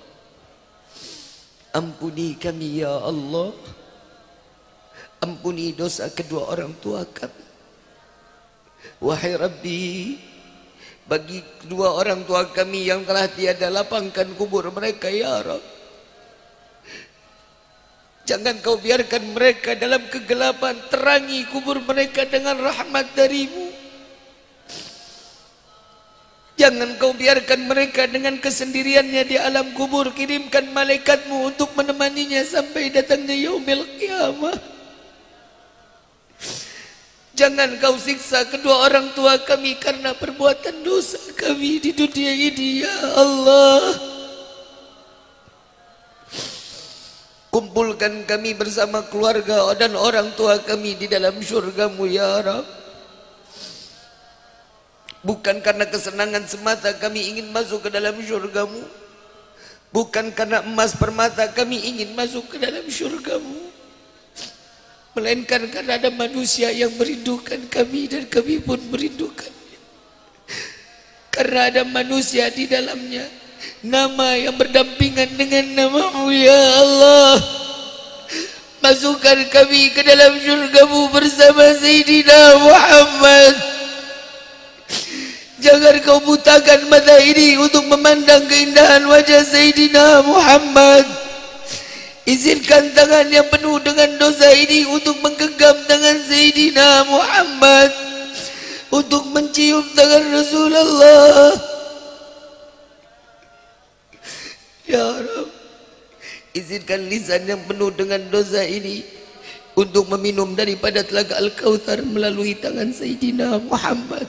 [SPEAKER 1] Ampuni kami ya Allah. Ampuni dosa kedua orang tua kami. Wahai Rabbi, bagi kedua orang tua kami yang telah tiada, lapangkan kubur mereka ya Rabb. Jangan kau biarkan mereka dalam kegelapan, terangi kubur mereka dengan rahmat darimu. Jangan kau biarkan mereka dengan kesendiriannya di alam kubur. Kirimkan malaikatmu untuk menemaninya sampai datangnya yaumil qiyamah. Jangan kau siksa kedua orang tua kami karena perbuatan dosa kami di dunia ini ya Allah. Kumpulkan kami bersama keluarga dan orang tua kami di dalam syurga-Mu ya Rabb. Bukan karena kesenangan semata kami ingin masuk ke dalam syurga-Mu. Bukan karena emas permata kami ingin masuk ke dalam syurga-Mu. Melainkan karena ada manusia yang merindukan kami dan kami pun merindukannya. karena ada manusia di dalamnya. Nama yang berdampingan dengan nama-Mu ya Allah. Masukkan kami ke dalam syurga-Mu bersama Sayyidina Muhammad. Jangan Kau butakan mata ini untuk memandang keindahan wajah Sayyidina Muhammad. Izinkan tangan yang penuh dengan dosa ini untuk menggenggam tangan Sayyidina Muhammad, untuk mencium tangan Rasulullah. Ya Rabb, izinkan lisan yang penuh dengan dosa ini untuk meminum daripada telaga Al-Kautsar melalui tangan Sayyidina Muhammad.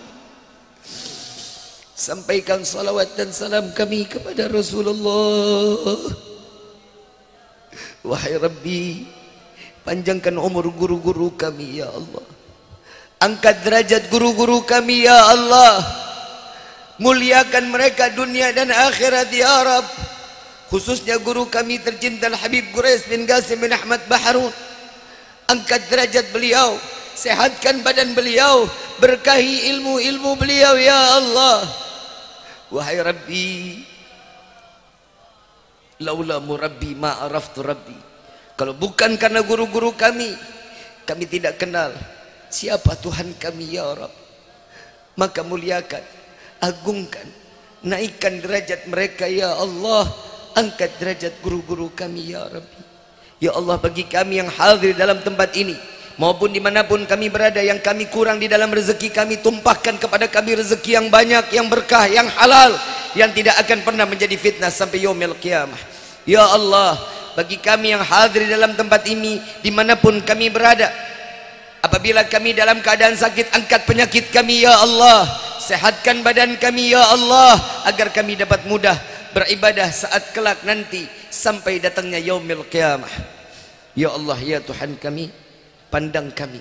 [SPEAKER 1] Sampaikan salawat dan salam kami kepada Rasulullah. Wahai Rabbi, panjangkan umur guru-guru kami ya Allah. Angkat derajat guru-guru kami ya Allah. Muliakan mereka dunia dan akhirat ya Rabb. Khususnya guru kami tercinta Habib Quraish bin Qasim bin Ahmad Baharun. Angkat derajat beliau, sehatkan badan beliau, berkahi ilmu-ilmu beliau ya Allah. Wahai Rabbi, laula murabbi ma araftu Rabbi. Kalau bukan karena guru-guru kami tidak kenal siapa Tuhan kami ya Rabb. Maka muliakan, agungkan, naikkan derajat mereka ya Allah. Angkat derajat guru-guru kami ya Rabbi. Ya Allah, bagi kami yang hadir dalam tempat ini maupun dimanapun kami berada, yang kami kurang di dalam rezeki kami, tumpahkan kepada kami rezeki yang banyak, yang berkah, yang halal, yang tidak akan pernah menjadi fitnah sampai yaumil qiyamah. Ya Allah, bagi kami yang hadir dalam tempat ini dimanapun kami berada, apabila kami dalam keadaan sakit, angkat penyakit kami ya Allah. Sehatkan badan kami ya Allah, agar kami dapat mudah beribadah saat kelak nanti sampai datangnya yaumil qiyamah. Ya Allah, ya Tuhan kami, pandang kami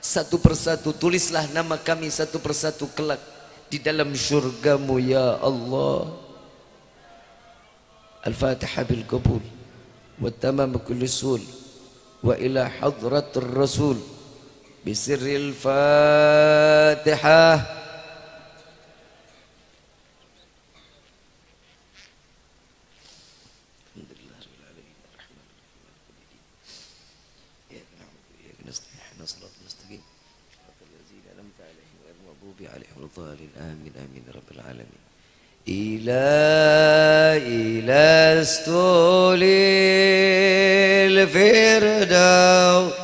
[SPEAKER 1] satu persatu, tulislah nama kami satu persatu kelak di dalam syurga-Mu ya Allah. Al-Fatihah bil qabul wa tamam kulli sul wa ila hadratir rasul bisirril Fatihah. Amin amin rabbil alamin. Ila stulil firdaus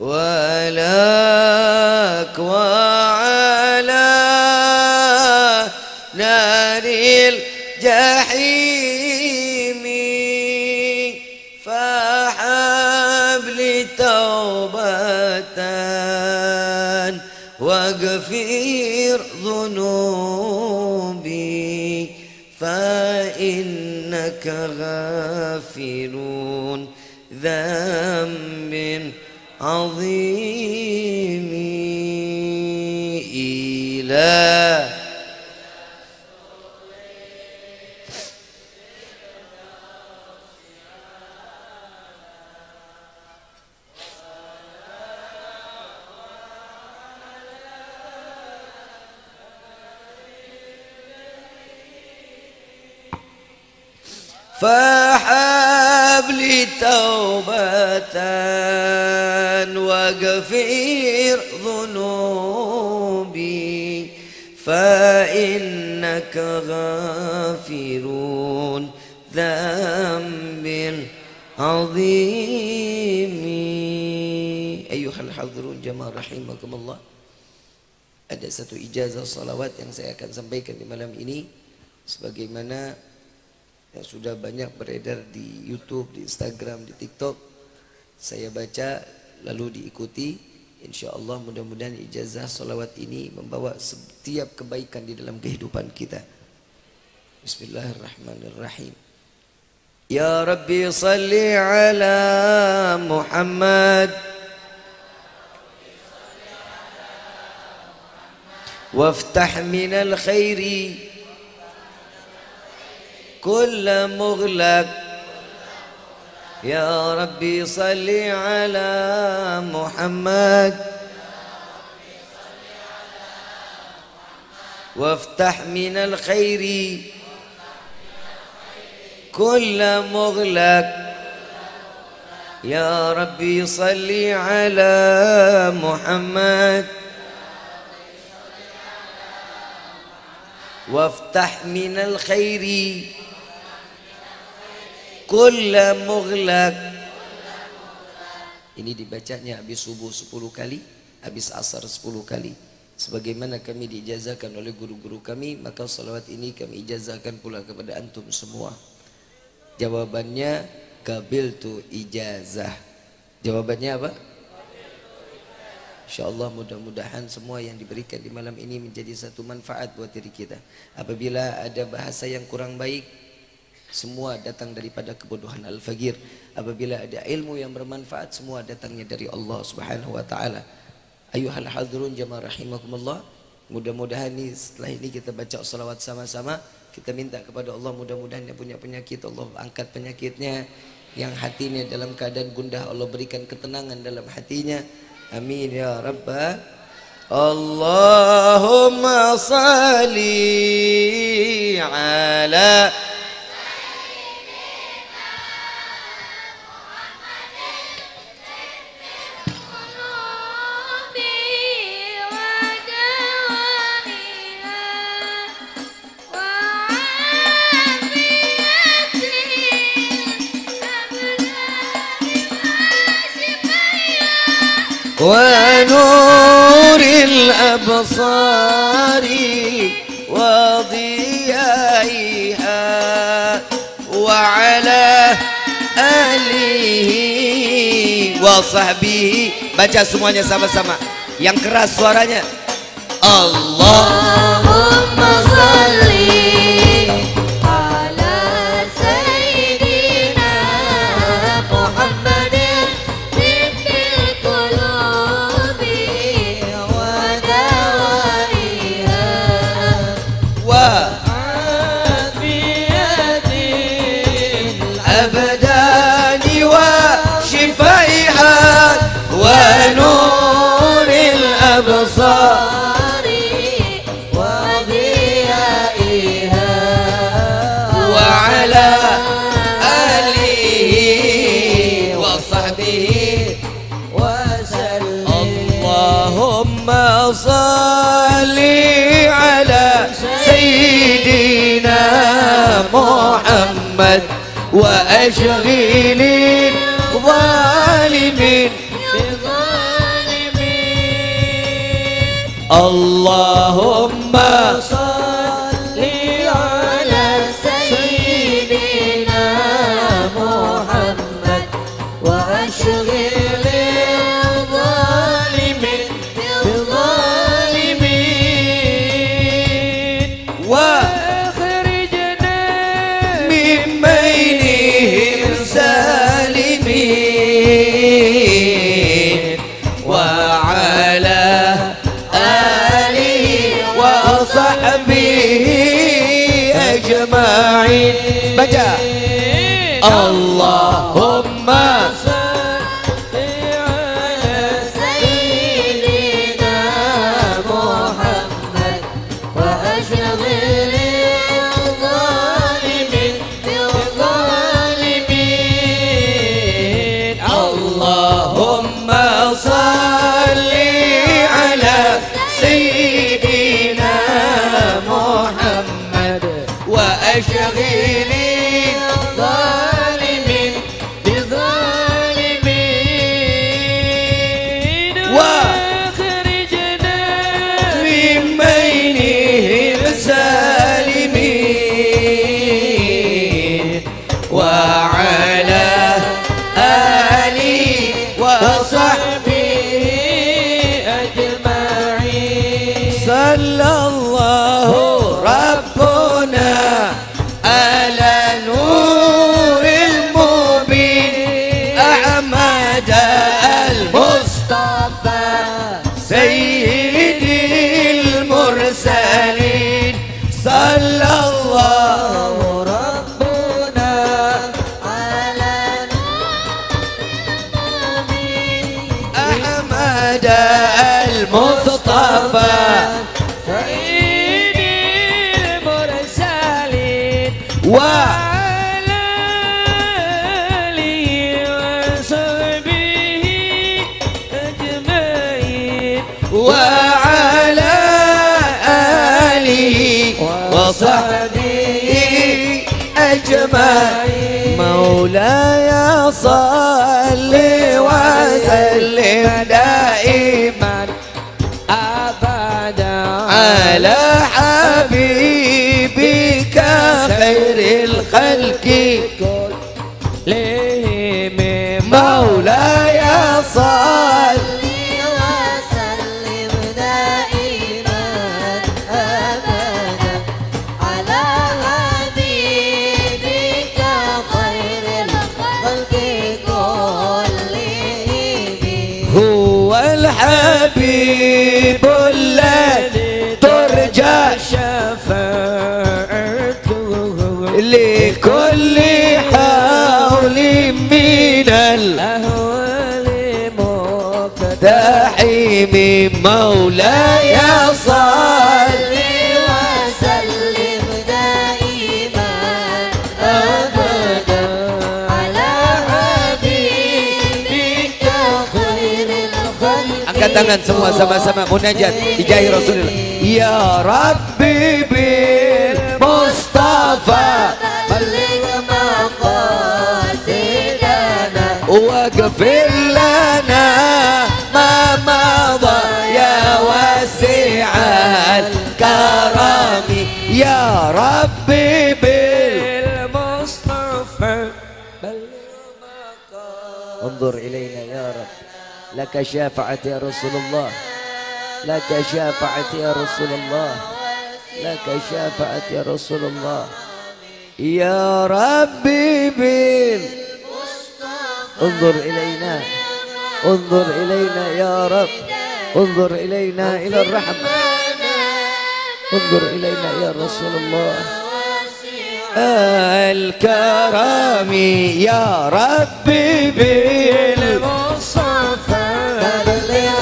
[SPEAKER 1] walak wa ala naril jahimi fahabli taubatan waghfir dhunubi fa innaka ghafirun dhambin azimi. Ila fahabli taubatan waghfir dhunubi fa innaka ghafirun dzambil azimi. Ayyuhal hadirun jamaah rahimakumullah. Ada satu ijazah salawat yang saya akan sampaikan di malam ini, sebagaimana yang sudah banyak beredar di YouTube, di Instagram, di TikTok. Saya baca lalu diikuti. InsyaAllah mudah-mudahan ijazah salawat ini membawa setiap kebaikan di dalam kehidupan kita. Bismillahirrahmanirrahim. Ya Rabbi salli ala Muhammad waftah minal khairi كل مغلق. يا ربي صل على محمد وافتح من الخير كل مغلق يا ربي صل على محمد وافتح من الخير كل مغلق. Ini dibacanya habis subuh 10 kali, habis asar 10 kali. Sebagaimana kami diijazahkan oleh guru-guru kami, maka salawat ini kami ijazahkan pula kepada antum semua. Jawabannya qabiltu ijazah. Jawabannya apa? InsyaAllah mudah-mudahan semua yang diberikan di malam ini menjadi satu manfaat buat diri kita. Apabila ada bahasa yang kurang baik, semua datang daripada kebodohan Al-Fagir. Apabila ada ilmu yang bermanfaat, semua datangnya dari Allah Subhanahu wa taala. Ayuhal hadirun jamaah rahimakumullah. Mudah-mudahan ni setelah ini kita baca salawat sama-sama. Kita minta kepada Allah mudah-mudahan yang punya penyakit Allah angkat penyakitnya. Yang hatinya dalam keadaan gundah Allah berikan ketenangan dalam hatinya. Amin ya rabbal. Allahumma salli ala ونور الأبصار وضيائها وعلى آله وصحبه. Baca semuanya sama-sama, yang keras suaranya. Allahumma salli ala Sayyidina Muhammadin ونور الأبصار وضيائها وعلى آله وصحبه وسلم. اللهم صل على سيدنا محمد وأشغل الظالمين. اللهم صل على سيدنا محمد وأشغل الظالمين بالظالمين وأخرجنا من بينهم سالمين وعلى وصحبه أجمعين. baca اللهم صل على سيدنا محمد وأشغل الظالمين بالظالمين. اللهم صل على سيدنا محمد وأشغل الظالمين بالظالمين وأخرجنا من بينهم سالمين وعلى آله وصحبه أجمعين. صلى الله ربنا على نور المبين أحمد المصطفى سيد المرسلين. صلى الله ربنا على نور المبين أحمد المصطفى سيد وعلى آله وصحبه أجمعين. مولاي صل وسلم دائما أبدا على حبيبك خير الخلق كلهم. مولاي صل
[SPEAKER 2] وسلم دائما أبدا على حبيبك خير الخلق كلهم.
[SPEAKER 1] هو الحبيب الذي ترجى شفاعته لكل حول من الأهوال مقتحم. مولاي صل
[SPEAKER 2] وسلم دائما أبدا على حبيبك خير الخلق.
[SPEAKER 1] Angkat tangan semua sama-sama munajat dijahi Rasulullah. Ya Rabbi bil Mustafa
[SPEAKER 2] بلغ مقاصدنا
[SPEAKER 1] واغفر لنا ما مضى يا واسع الكرم. يا ربي بالمصطفى انظر إلينا يا رب. لك شافعت يا رسول الله. لك شافعت يا رسول الله. لك شافعت يا رسول الله. يا ربي انظر إلينا. انظر إلينا يا رب. انظر إلينا إلى الرحمة. انظر إلينا يا رسول الله. الكرم يا ربي بالمصطفى
[SPEAKER 2] بلغ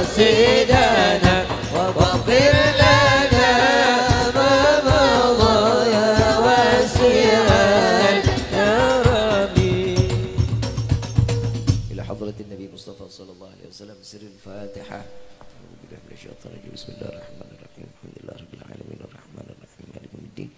[SPEAKER 2] مقاصدنا واغفر لنا ما مضى يا واسع الكرم.
[SPEAKER 1] إلى حضرة النبي مصطفى صلى الله عليه وسلم سر الفاتحة. أعوذ بالله من الشيطان الرجيم. بسم الله الرحمن الرحيم. الحمد لله رب العالمين الرحمن الرحيم مالك يوم الدين.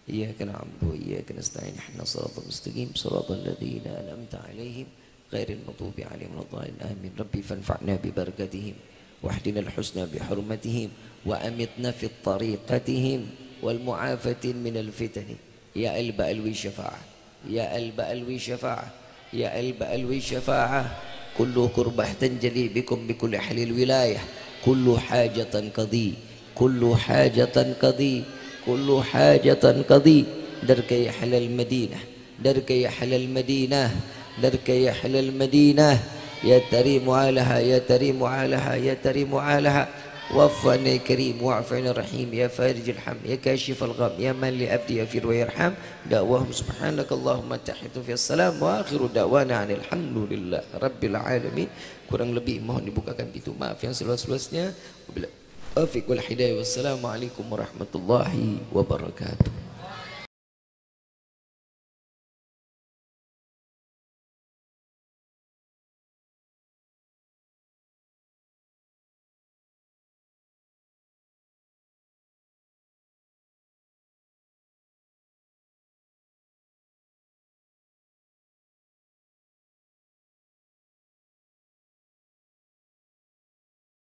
[SPEAKER 1] إياك نعبد وإياك نستعين اهدنا الصراط المستقيم صراط الذين أنعمت عليهم غير المغضوب عليهم ولا الضالين آمين. ربي فانفعنا ببركتهم واهدنا الحسنى بحرمتهم وأمتنا في طريقتهم والمعافاة من الفتن. يا قلب ألوي شفاعة. يا قلب ألوي شفاعة. يا قلب ألوي شفاعة. كل كربة تنجلي بكم بكل أهل الولاية. كل حاجة قضي. كل حاجة قضي. كل حاجة قضي. درك يا أهل المدينة. درك يا أهل المدينة. درك يا أهل المدينة. يا تريم علىها. يا تريم علىها. يا تريم علىها. وفنا يا كريم واعفنا رحيم. يا فارج الحم. يا كاشف الغم. يا من لأبدي يغفر ويرحم. دعواهم سبحانك اللهم تحية في السلام وآخر دعوانا عن الحمد لله رب العالمين. Kurang lebih mohon dibukakan pintu maaf yang seluas-luasnya. Wabillahi taufiq wal hidayah. Wassalamualaikum warahmatullahi wabarakatuh.